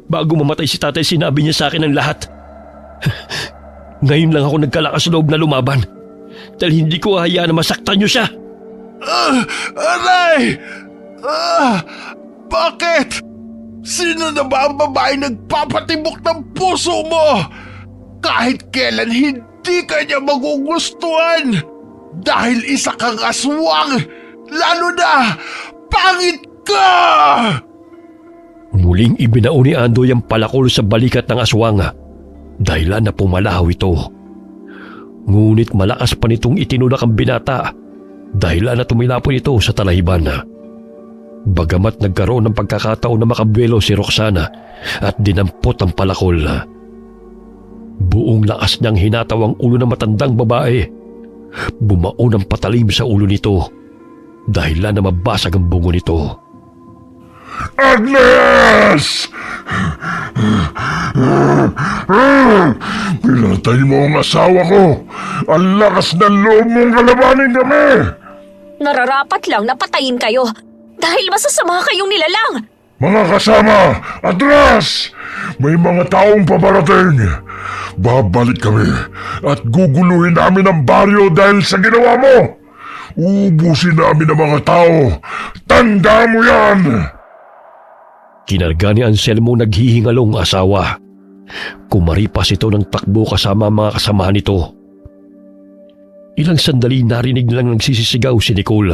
Bago mamatay si tatay, sinabi niya sa akin ang lahat. Ngayon lang ako nagkalakas loob na lumaban. Dahil hindi ko hayaan na masaktan niyo siya. Aray! Bakit? Sino na ba ang babae nagpapatibok ng puso mo? Kahit kailan hindi ka niya magugustuhan. Dahil isa kang aswang, lalo na pangit ka! Muling ibinao ni Andoy ang palakol sa balikat ng aswang. Dahilan na pumalahaw ito. Ngunit malakas pa nitong itinulak ang binata dahilan na tumilapon ito sa talahiban. Bagamat nagkaroon ng pagkakataon na makabuelo si Roxanne at dinampot ang palakol. Buong lakas niyang hinataw ang ulo ng matandang babae. Bumaon ang patalim sa ulo nito dahilan na mabasag ang bungo nito. Agnes! Pinatay mo ang asawa ko! Ang lakas ng loob mong kalabanin kami! Nararapat lang na patayin kayo dahil masasama kayong nilalang. Mga kasama, atras! May mga taong paparating. Babalik kami at guguluhin namin ang baryo dahil sa ginawa mo. Uubusin namin ang mga tao. Tanda mo yan! Kinarga ni Anselmo naghihingalong asawa. Kumaripas ito ng takbo kasama ang mga kasamahan nito. Ilang sandali narinig nilang nagsisisigaw si Nicole.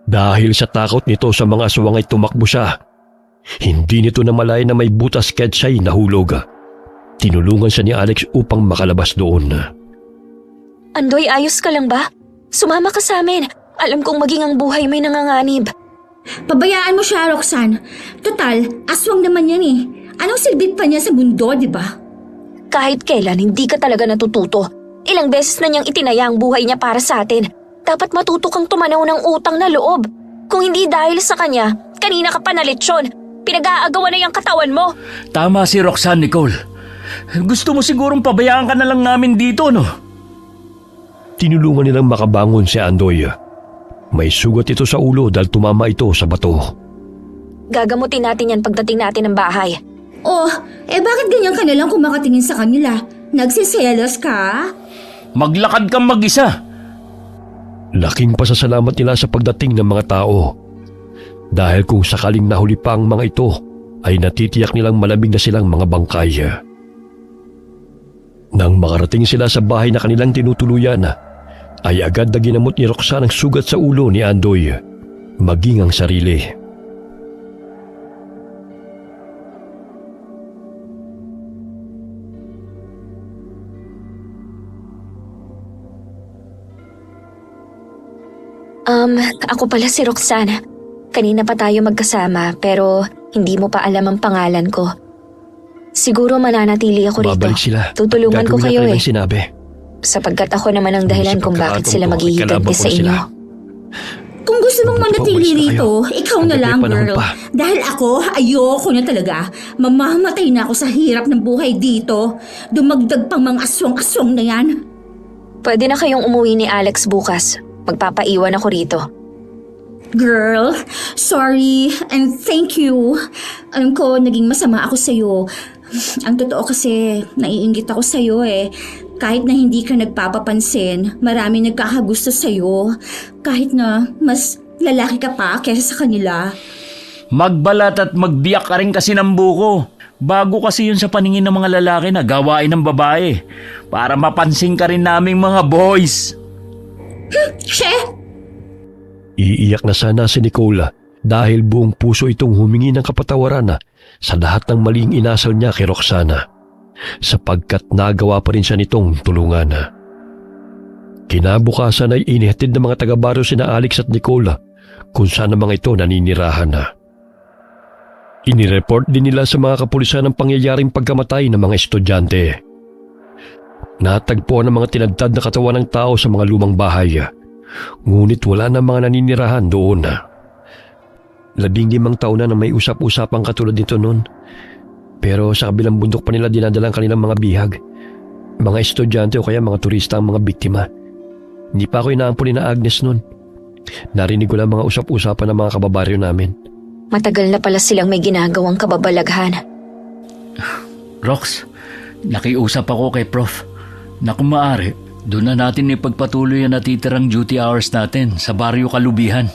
Dahil sa takot nito sa mga aswang ay tumakbo siya. Hindi nito namalaya na may butas kahit siya'y nahulog. Tinulungan siya ni Alex upang makalabas doon. Andoy, ayos ka lang ba? Sumama ka sa amin. Alam kong maging ang buhay may nanganganib. Pabayaan mo siya, Roxanne. Total, aswang naman yan eh. Anong silbi pa niya sa mundo, di ba? Kahit kailan, hindi ka talaga natututo. Ilang beses na niyang itinaya ang buhay niya para sa atin. Dapat matuto kang tumanaw ng utang na loob. Kung hindi dahil sa kanya, kanina ka pa na lechon. Pinag-aagawan na yung katawan mo. Tama si Roxanne, Nicole. Gusto mo sigurong pabayaan ka na lang namin dito, no? Tinulungan nilang makabangon si Andoy. May sugat ito sa ulo dahil tumama ito sa bato. Gagamutin natin yan pagdating natin ng bahay. Oh, bakit ganyan ka na lang kung makatingin sa kanila? Nagsiselos ka? Maglakad kang mag-isa. Laking pasasalamat nila sa pagdating ng mga tao. Dahil kung sakaling nahuli pa ang mga ito, ay natitiyak nilang malamig na silang mga bangkay. Nang makarating sila sa bahay na kanilang tinutuluyan, ay agad na ginamot ni Roxanne ang sugat sa ulo ni Andoy, maging ang sarili. Ako pala si Roxanne. Kanina pa tayo magkasama pero hindi mo pa alam ang pangalan ko. Siguro mananatili ako rito. Babalik sila. Tutulungan ko kayo Gagawin na sinabi. Sapagkat ako naman ang dahilan kung bakit sila maghihiganti sa inyo. Kung gusto mong manatili rito, ikaw na lang, girl. Pa. Dahil ako, ayoko na talaga. Mamamatay na ako sa hirap ng buhay dito. Dumagdag pang mga aswang-aswang na yan. Pwede na kayong umuwi ni Alex bukas. Magpapaiwan ako rito. Girl, sorry and thank you. Alam ko, naging masama ako sa'yo. Ang totoo kasi, naiinggit ako sa'yo eh. Kahit na hindi ka nagpapapansin, marami nagkakagusto sa'yo. Kahit na mas lalaki ka pa kaysa sa kanila. Magbalat at magbiyak ka rin kasi ng buko. Bago kasi yun sa paningin ng mga lalaki na gawain ng babae. Para mapansin ka rin naming mga boys. She! Iiyak na sana si Nicole dahil buong puso itong humingi ng kapatawaran sa lahat ng maling inasal niya kay Roxana, sapagkat nagawa pa rin siya nitong tulungan. Kinabukasan ay inihatid ng mga taga-baryo sina Alex at Nicole kung saan ang mga ito naninirahan. Inireport din nila sa mga kapulisan ang pangyayaring pagkamatay ng mga estudyante. Natagpuan ang mga tinadtad na katawan ng tao sa mga lumang bahay. Ngunit wala na mga naninirahan doon. 15 taon na may usap-usapang katulad nito noon. Pero sa kabilang bundok pa nila dinadala ang kanilang mga bihag. Mga estudyante o kaya mga turista ang mga biktima. Hindi pa ako inaampun na Agnes noon. Narinig ko lang mga usap-usapan ng mga kababaryo namin. Matagal na pala silang may ginagawang kababalaghan. Rox, nakiusap ako kay Prof. Na kung maaari, doon na natin ipagpatuloy ang natitirang duty hours natin sa Baryo Kalubihan.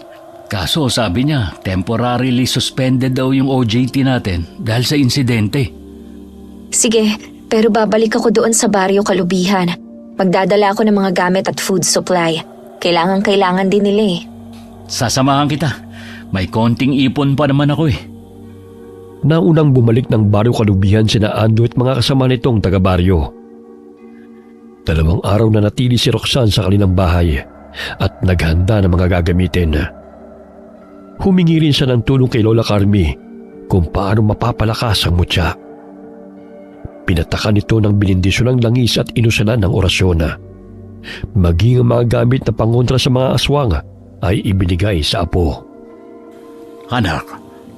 Kaso sabi niya, temporarily suspended daw yung OJT natin dahil sa insidente. Sige, pero babalik ako doon sa Baryo Kalubihan. Magdadala ako ng mga gamit at food supply. Kailangan din nila eh. Sasamahan kita. May konting ipon pa naman ako eh. Naunang bumalik ng Baryo Kalubihan sina Ando at mga kasama nitong taga-baryo. 2 araw na natili si Roxanne sa kanilang bahay at naghanda ng mga gagamitin. Humingi rin siya ng tulong kay Lola Carmi kung paano mapapalakas ang mutya. Pinatakan nito ng binindisyon ng langis at inusalan ng orasyon. Maging ang mga gamit na pangontra sa mga aswang ay ibinigay sa apo. Anak,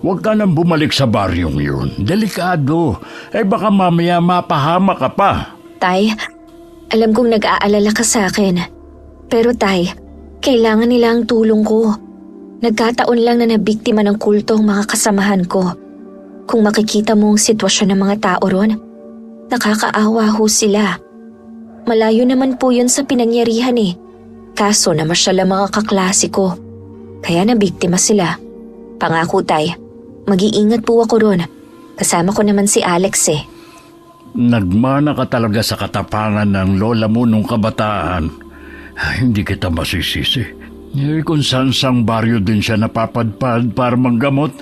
huwag ka nang bumalik sa baryong yun. Delikado. Baka mamaya mapahama ka pa. Tay, alam kong nag-aalala ka sa akin. Pero Tay, kailangan nila ang tulong ko. Nagkataon lang na nabiktima ng kulto ang mga kasamahan ko. Kung makikita mo ang sitwasyon ng mga tao ron, nakakaawa ho sila. Malayo naman po yun sa pinangyarihan eh. Kaso namasyal ang mga kaklase ko. Kaya nabiktima sila. Pangako Tay, mag-iingat po ako ron Kasama ko naman si Alex eh. Nagmana ka talaga sa katapangan ng lola mo nung kabataan. Hindi kita masisisi. Kung saan-sang baryo din siya napapadpad para manggamot.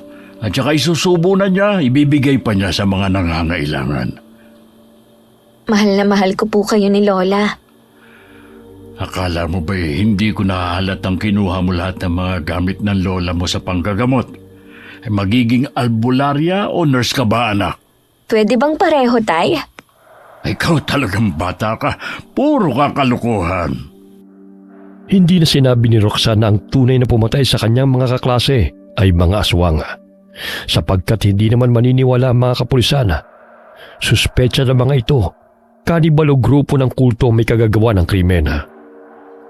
At saka isusubo na niya, ibibigay pa niya sa mga nangangailangan. Mahal na mahal ko po kayo ni Lola. Akala mo ba hindi ko nahahalatang kinuha mo lahat ng mga gamit ng lola mo sa panggagamot? Magiging albularya o nurse ka ba, anak? Pwede bang pareho, Tay? Ikaw talagang bata ka. Puro kakalukuhan. Hindi na sinabi ni Roxanne na ang tunay na pumatay sa kanyang mga kaklase ay mga aswang. Sapagkat hindi naman maniniwala ang mga kapulisan. Suspecha ng mga ito, kanibal o grupo ng kulto may kagagawa ng krimen.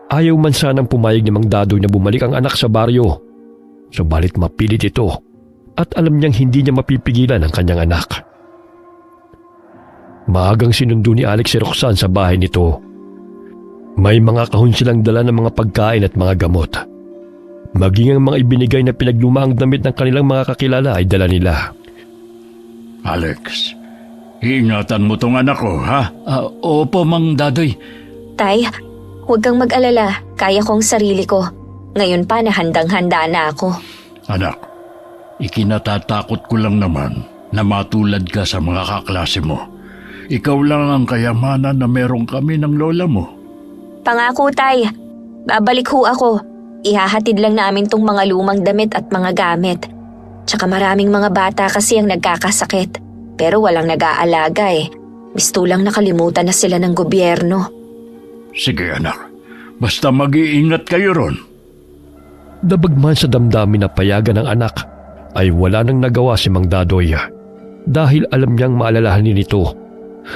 Ayaw man sanang pumayag ni Mang Dadoy na bumalik ang anak sa baryo. Subalit mapilit ito at alam niyang hindi niya mapipigilan ang kanyang anak. Maagang sinundo ni Alex si Roxanne sa bahay nito. May mga kahon silang dala ng mga pagkain at mga gamot. Maging ang mga ibinigay na pinaglumaang damit ng kanilang mga kakilala ay dala nila. Alex, iingatan mo tong anak ko, ha? Opo, Mang Dadoy. Tay, huwag kang mag-alala. Kaya kong sarili ko. Ngayon pa na handang-handa na ako. Anak, ikinatatakot ko lang naman na matulad ka sa mga kaklase mo. Ikaw lang ang kayamanan na meron kami ng lola mo. Pangako, Tay. Babalik ho ako. Ihahatid lang namin tong mga lumang damit at mga gamit. Tsaka maraming mga bata kasi ang nagkakasakit. Pero walang nag-aalaga eh. Mistulang nakalimutan na sila ng gobyerno. Sige anak, basta mag-iingat kayo ron. Dabagman sa damdamin na payagan ng anak ay wala nang nagawa si Mang Dadoy dahil alam niyang maalalahanin ito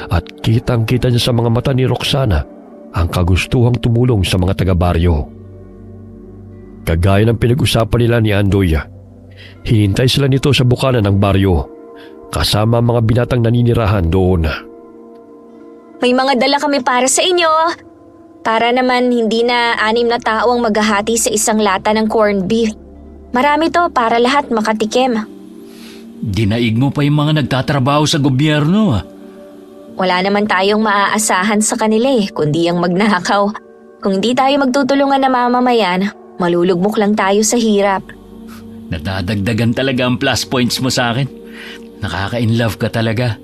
at kitang-kita niya sa mga mata ni Roxana ang kagustuhang tumulong sa mga taga-baryo. Kagaya ng pinag-usapan nila ni Andoy, hinintay sila nito sa bukana ng baryo kasama mga binatang naninirahan doon. May mga dala kami para sa inyo. Para naman hindi na 6 na tao ang maghahati sa isang lata ng corned beef. Marami to para lahat makatikim. Dinaig mo pa yung mga nagtatrabaho sa gobyerno. Wala naman tayong maaasahan sa kanila kundi ang magnakaw. Kung hindi tayo magtutulungan na mamamayan, malulugmok lang tayo sa hirap. Nadadagdagan talaga ang plus points mo sa akin. Nakaka-inlove ka talaga.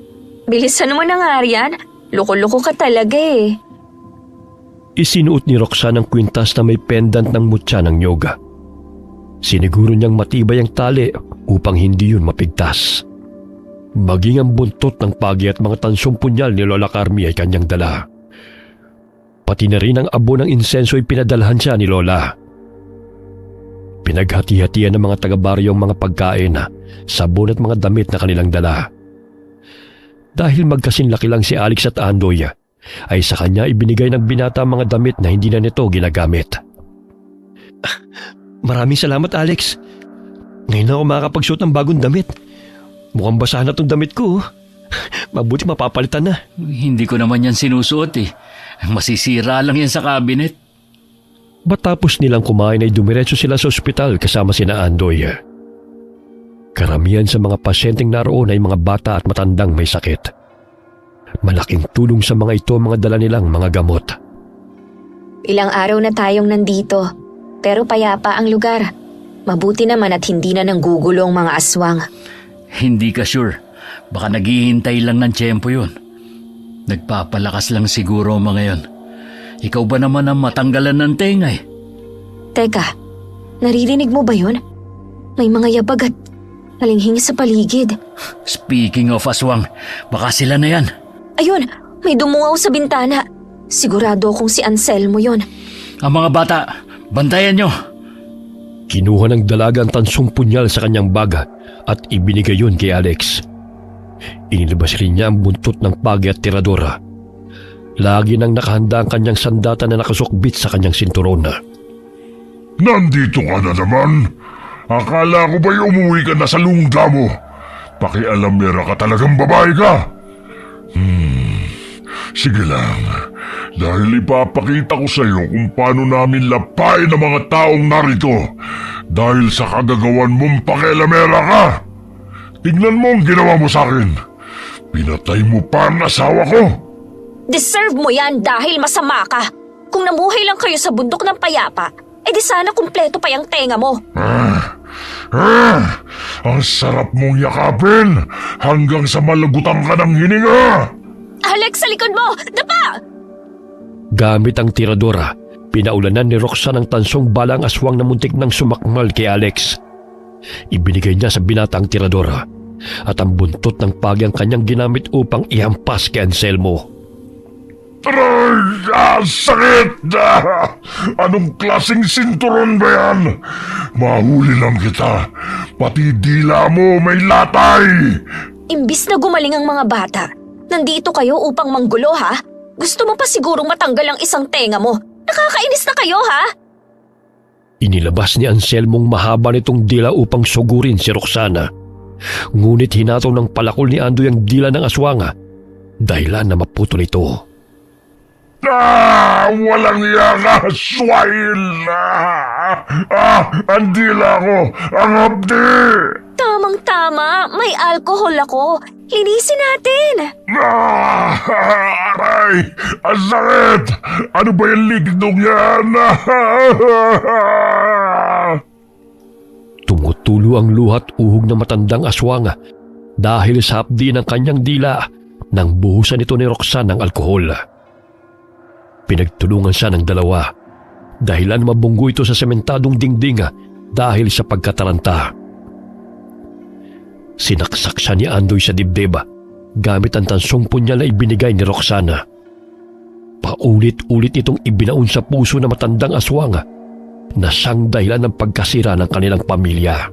Bilisan mo na nga, Rian. Loko-loko ka talaga eh. Isinuot ni Roxanne ang kwintas na may pendant ng mutya ng nyoga. Siniguro niyang matibay ang tali upang hindi yun mapigtas. Maging ang buntot ng pagi at mga tansong punyal ni Lola Carmi ay kanyang dala. Pati na rin ang abo ng insenso ay pinadalhan siya ni Lola. Pinaghati-hatian ng mga taga-baryo ang mga pagkain, sabon at mga damit na kanilang dala. Dahil magkasinlaki lang si Alex at Andoy, ay sa kanya ibinigay ng binata ang mga damit na hindi na nito ginagamit. Maraming salamat, Alex. Ngayon na ako makakapagsuot ng bagong damit. Mukhang basahan na tong damit ko. Mabuti mapapalitan na. Hindi ko naman yan sinusuot eh. Masisira lang yan sa cabinet. Matapos nilang kumain ay dumiretso sila sa ospital kasama sina Andoy. Karamihan sa mga pasyenteng naroon ay mga bata at matandang may sakit. Malaking tulong sa mga ito ang mga dala nilang mga gamot. Ilang araw na tayong nandito, pero payapa ang lugar. Mabuti naman at hindi na nanggugulo ang mga aswang. Hindi ka sure. Baka naghihintay lang ng tiyempo yun. Nagpapalakas lang siguro mga yon. Ikaw ba naman ang matanggalan ng tenga eh? Teka, naririnig mo ba yun? May mga yabag at nalinghing sa paligid. Speaking of aswang, baka sila na yan. Ayun, may dumungaw sa bintana. Sigurado akong si Anselmo yon. Ang mga bata, bantayan nyo. Kinuha ng dalaga ang tansong punyal sa kanyang baga at ibinigay yun kay Alex. Inilabas rin niya ang buntot ng pagi at tiradora. Lagi nang nakahanda ang kanyang sandata na nakasukbit sa kanyang sinturon. Nandito ka na naman? Akala ko ba'y umuwi ka na sa lungga mo? Pakialamera ka talagang babae ka. Sige lang. Dahil ipapakita ko sa iyo kung paano namin lapain ang mga taong narito dahil sa kagagawan mong pakialamera ka. Tingnan mo ang ginawa mo sa akin. Pinatay mo pa ang asawa ko. Deserve mo yan dahil masama ka. Kung namuhay lang kayo sa bundok ng payapa, di sana kumpleto pa yung tenga mo. Ang sarap mong yakapin hanggang sa malagutan ka ng hininga. Alex, sa likod mo! Dapa! Gamit ang tiradora, pinaulanan ni Roxanne ang tansong balang aswang na muntik ng sumakmal kay Alex. Ibinigay niya sa binata ang tiradora at ang buntot ng pagi ang kanyang ginamit upang ihampas kay Anselmo. Aray! Sakit! Anong klaseng sinturon ba yan? Mahuli lang kita. Pati dila mo may latay. Imbis na gumaling ang mga bata, nandito kayo upang manggulo ha? Gusto mo pa sigurong matanggal ang isang tenga mo? Nakakainis na kayo ha? Inilabas ni Anselmong mahaba nitong dila upang sugurin si Roxana. Ngunit hinataw ng palakol ni Andoy ang dila ng aswanga, dahilan na maputol ito. Walang yaka, swine! Ang dila ko, ang hapdi! Tamang-tama, may alkohol ako. Linisin natin. Aray! Ang sakit! Ano ba yung ligdong yan? Tumutulo ang luhat uhog ng matandang aswanga dahil sa hapdi ng kanyang dila nang buhusan ito ni Roxanne ng alkohol. Pinagtulungan siya ng dalawa dahilan mabunggo ito sa sementadong dingding dahil sa pagkataranta. Sinaksak siya ni Andoy sa dibdib gamit ang tansong punyal na ibinigay ni Roxana. Paulit-ulit itong ibinaon sa puso ng matandang aswang na siyang dahilan ng pagkasira ng kanilang pamilya.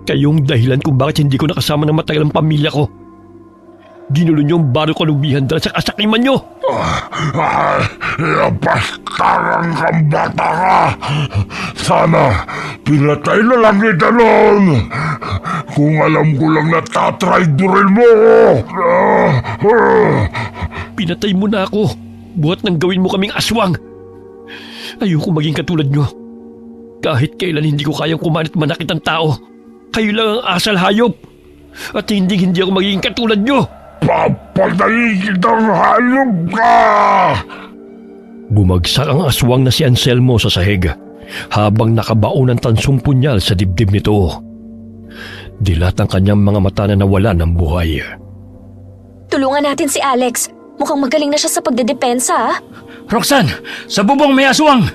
Kayong dahilan kung bakit hindi ko nakasama ng matagal ang pamilya ko. Ginulo niyo ang baro kalubihan dahil sa kasakiman niyo. Bastarang kang bata ka! Sana pinatay na lang kita noon! Kung alam ko lang na tatraydurin mo! Pinatay mo na ako, buhat nang gawin mo kaming aswang. Ayoko maging katulad niyo. Kahit kailan hindi ko kayang kumanit manakit ang tao. Kayo lang ang asal hayop. At hindi ako magiging katulad niyo. Papatayin kitang hayop ka! Bumagsak ang aswang na si Anselmo sa sahig habang nakabaon ng tansong punyal sa dibdib nito. Dilat ang kanyang mga mata na nawala ng buhay. Tulungan natin si Alex. Mukhang magaling na siya sa pagdedepensa ha? Roxanne, sa bubong may aswang!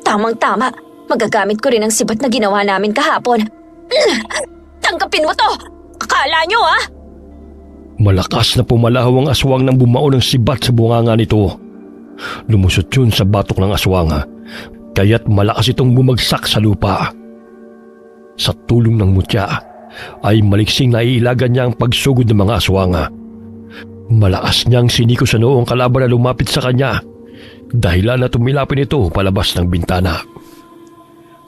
Tamang-tama. Magagamit ko rin ang sibat na ginawa namin kahapon. Tanggapin mo to! Akala nyo ha? Malakas na pumalahaw ang aswang nang bumao ng sibat sa bunganga nito. Lumusot yun sa batok ng aswang, kaya't malakas itong bumagsak sa lupa. Sa tulong ng mutya, ay maliksing naiilagan niya ang pagsugod ng mga aswang. Malakas niyang siniko sa noo ang kalaban na lumapit sa kanya, dahilan na tumilapin ito palabas ng bintana.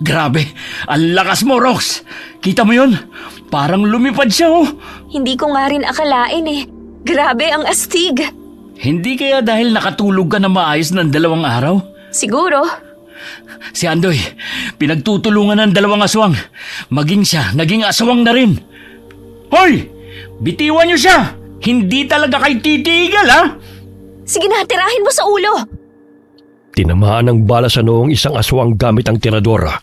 Grabe, ang lakas mo, Rox! Kita mo yun? Parang lumipad siya, oh! Hindi ko nga rin akalain eh. Grabe ang astig. Hindi kaya dahil nakatulog ka na maayos ng 2 araw? Siguro. Si Andoy, pinagtutulungan ng 2 aswang. Maging siya, naging aswang na rin. Hoy! Bitiwan niyo siya! Hindi talaga kayo titigil, ha? Sige na, tirahin mo sa ulo. Tinamaan ng bala sa noong isang aswang gamit ang tiradora.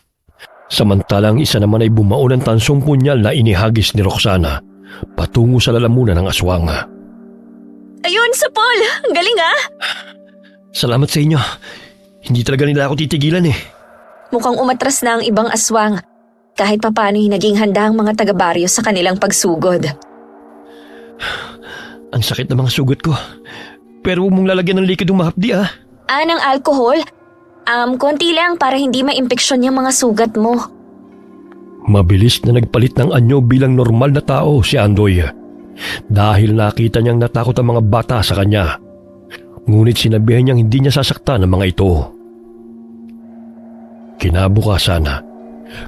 Samantalang isa naman ay bumao ng tansong punyal na inihagis ni Roxana patungo sa lalamunan ng aswang. Ayun, sa Paul! Ang galing ha? Salamat sa inyo. Hindi talaga nila ako titigilan eh. Mukhang umatras na ang ibang aswang. Kahit papano'y naging handa ang mga taga-baryo sa kanilang pagsugod. Ang sakit ng mga sugat ko. Pero huwag mong lalagyan ng likidong mahapdi ah. Ng alkohol? Konti lang para hindi maimpeksyon yung mga sugat mo. Mabilis na nagpalit ng anyo bilang normal na tao si Andoy. Dahil nakita niyang natakot ang mga bata sa kanya. Ngunit sinabihan niyang hindi niya sasaktan ng mga ito. Kinabukasan,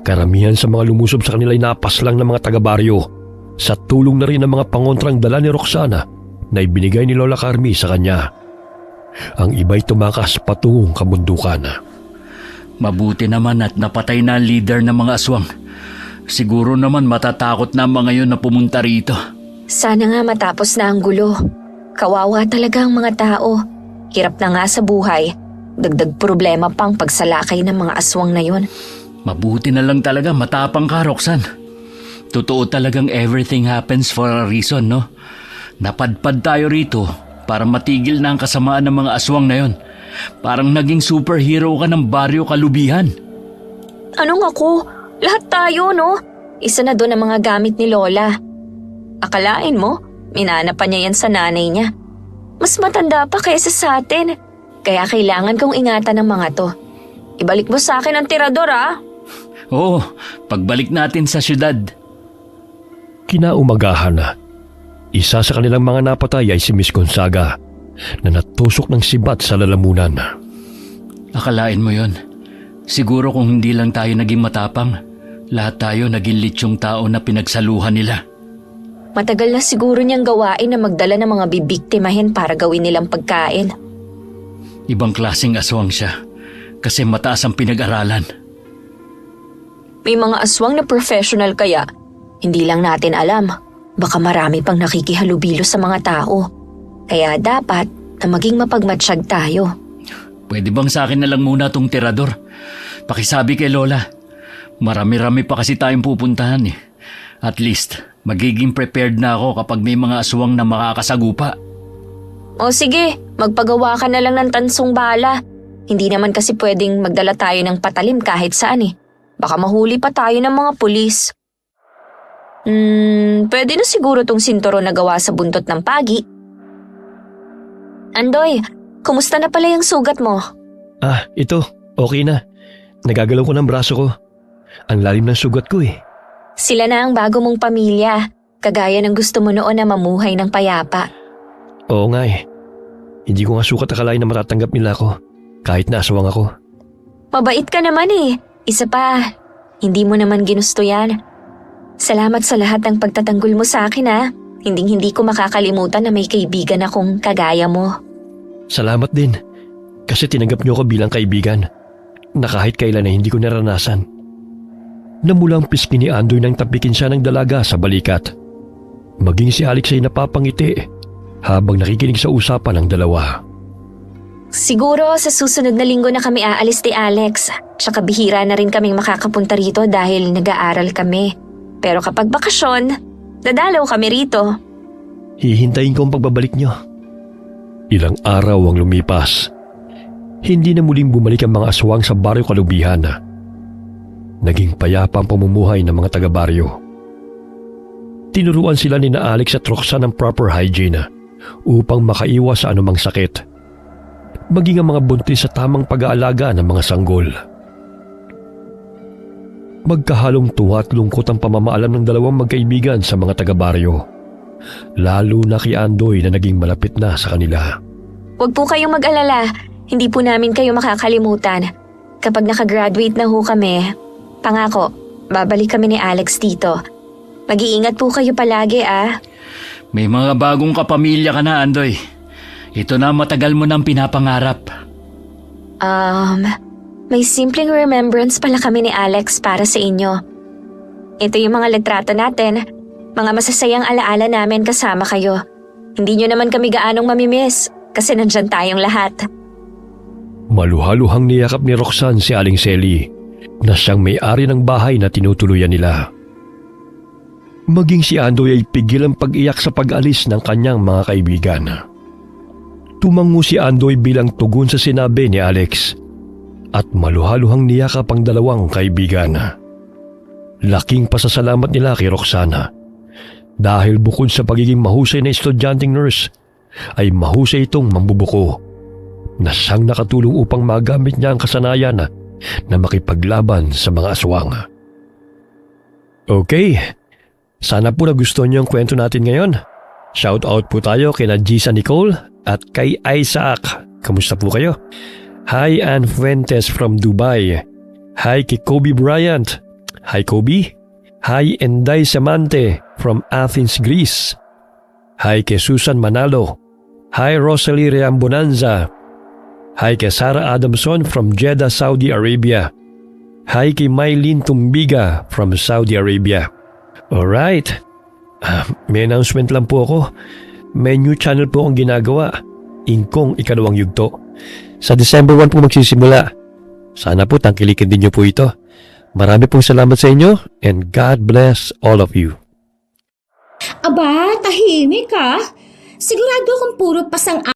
karamihan sa mga lumusob sa kanila ay napaslang ng mga taga-baryo sa tulong na rin ng mga pangontrang dala ni Roxana na ibinigay ni Lola Carmi sa kanya. Ang iba'y tumakas patungong kabundukan. Mabuti naman at napatay na ang leader ng mga aswang. Siguro naman matatakot na ang mga yun na pumunta rito. Sana nga matapos na ang gulo. Kawawa talaga ang mga tao. Hirap na nga sa buhay. Dagdag problema pang pagsalakay ng mga aswang na yon. Mabuti na lang talaga matapang ka, Roxanne. Totoo talagang everything happens for a reason, no? Napadpad tayo rito para matigil na ang kasamaan ng mga aswang na yon. Parang naging superhero ka ng baryo Kalubihan. Anong ako? Lahat tayo, no? Isa na doon ang mga gamit ni Lola. Akalain mo, minana pa niya yan sa nanay niya. Mas matanda pa kaysa sa atin. Kaya kailangan kong ingatan ng mga to. Ibalik mo sa akin ang tirador, ah. Oo, pagbalik natin sa syudad. Kinaumagahan na. Isa sa kanilang mga napatay ay si Miss Gonzaga na natusok ng sibat sa lalamunan. Akalain mo yon. Siguro kung hindi lang tayo naging matapang, lahat tayo naging litsyong tao na pinagsaluhan nila. Matagal na siguro niyang gawain na magdala ng mga bibiktimahin para gawin nilang pagkain. Ibang klaseng aswang siya kasi mataas ang pinag-aralan. May mga aswang na professional kaya, hindi lang natin alam. Baka marami pang nakikihalubilo sa mga tao. Kaya dapat na maging mapagmatsyag tayo. Pwede bang sa akin na lang muna tong tirador? Pakisabi kay Lola. Marami-rami pa kasi tayong pupuntahan eh. At least, magiging prepared na ako kapag may mga aswang na makakasagupa. O sige, magpagawa ka na lang ng tansong bala. Hindi naman kasi pwedeng magdala tayo ng patalim kahit saan eh. Baka mahuli pa tayo ng mga pulis. Pwede na siguro tong sinturon na gawa sa buntot ng pagi. Andoy, kumusta na pala yung sugat mo? Ito. Okay na. Nagagalaw ko ng braso ko. Ang lalim ng sugat ko eh. Sila na ang bago mong pamilya. Kagaya ng gusto mo noon na mamuhay ng payapa. Oo nga eh. Hindi ko nga sukat akalain na matatanggap nila ako. Kahit na aswang ako. Mabait ka naman eh. Isa pa, hindi mo naman ginusto yan. Salamat sa lahat ng pagtatanggol mo sa akin ha. Hindi ko makakalimutan na may kaibigan akong kagaya mo. Salamat din. Kasi tinanggap niyo ako bilang kaibigan. Na kahit kailan ay hindi ko naranasan. Namulang pisngi ni Andoy nang tapikin siya ng dalaga sa balikat. Maging si Alex ay napapangiti habang nakikinig sa usapan ng dalawa. Siguro sa susunod na linggo na kami aalis ni Alex. Tsaka bihira na rin kaming makakapunta rito dahil nag-aaral kami. Pero kapag bakasyon, dadalaw kami rito. Hihintayin ko ang pagbabalik niyo. Ilang araw ang lumipas. Hindi na muling bumalik ang mga aswang sa baryo Kalubihan. Naging payapa ang pamumuhay ng mga taga-baryo. Tinuruan sila ni na Alex at Roxanne ng proper hygiene upang makaiwas sa anumang sakit. Maging ang mga buntis sa tamang pag-aalaga ng mga sanggol. Magkahalong tuwa at lungkot ang pamamaalam ng dalawang magkaibigan sa mga taga-baryo. Lalo na kay Andoy na naging malapit na sa kanila. Huwag po kayong mag-alala. Hindi po namin kayo makakalimutan. Kapag nakagraduate na ho kami, pangako, babalik kami ni Alex dito. Mag-iingat po kayo palagi ah. May mga bagong kapamilya ka na, Andoy. Ito na matagal mo nang pinapangarap. May simpleng remembrance pala kami ni Alex para sa inyo. Ito yung mga litrato natin. Mga masasayang alaala namin kasama kayo. Hindi nyo naman kami gaanong mamimiss kasi nandyan tayong lahat. Maluhaluhang niyakap ni Roxanne si Aling Selly na siyang may-ari ng bahay na tinutuluyan nila. Maging si Andoy ay pigil ang pag-iyak sa pag-alis ng kanyang mga kaibigan. Tumango si Andoy bilang tugon sa sinabi ni Alex at maluhaluhang niyakap ang dalawang kaibigan. Laking pasasalamat nila kay Roxana dahil bukod sa pagiging mahusay na estudyanteng nurse ay mahusay itong mambubuko na siyang nakatulong upang magamit niya ang kasanayan na makipaglaban sa mga aswang. Okay, sana po nagustuhan niyo ang kwento natin ngayon. Shout out po tayo kina Gisa Nicole at kay Isaac. Kamusta po kayo? Hi Ann Fuentes from Dubai. Hi kay Kobe Bryant. Hi Kobe. Hi Enday Samante from Athens, Greece. Hi kay Susan Manalo. Hi Rosalie Reambonanza. Hi kay Sarah Adamson from Jeddah, Saudi Arabia. Hi kay Mylene Tumbiga from Saudi Arabia. Alright. May announcement lang po ako. May new channel po akong ginagawa. Ingkong Ikalawang Yugto. Sa December 1 po magsisimula. Sana po tangkilikin din niyo po ito. Marami pong salamat sa inyo and God bless all of you. Aba, tahimik ka. Sigurado akong puro pasang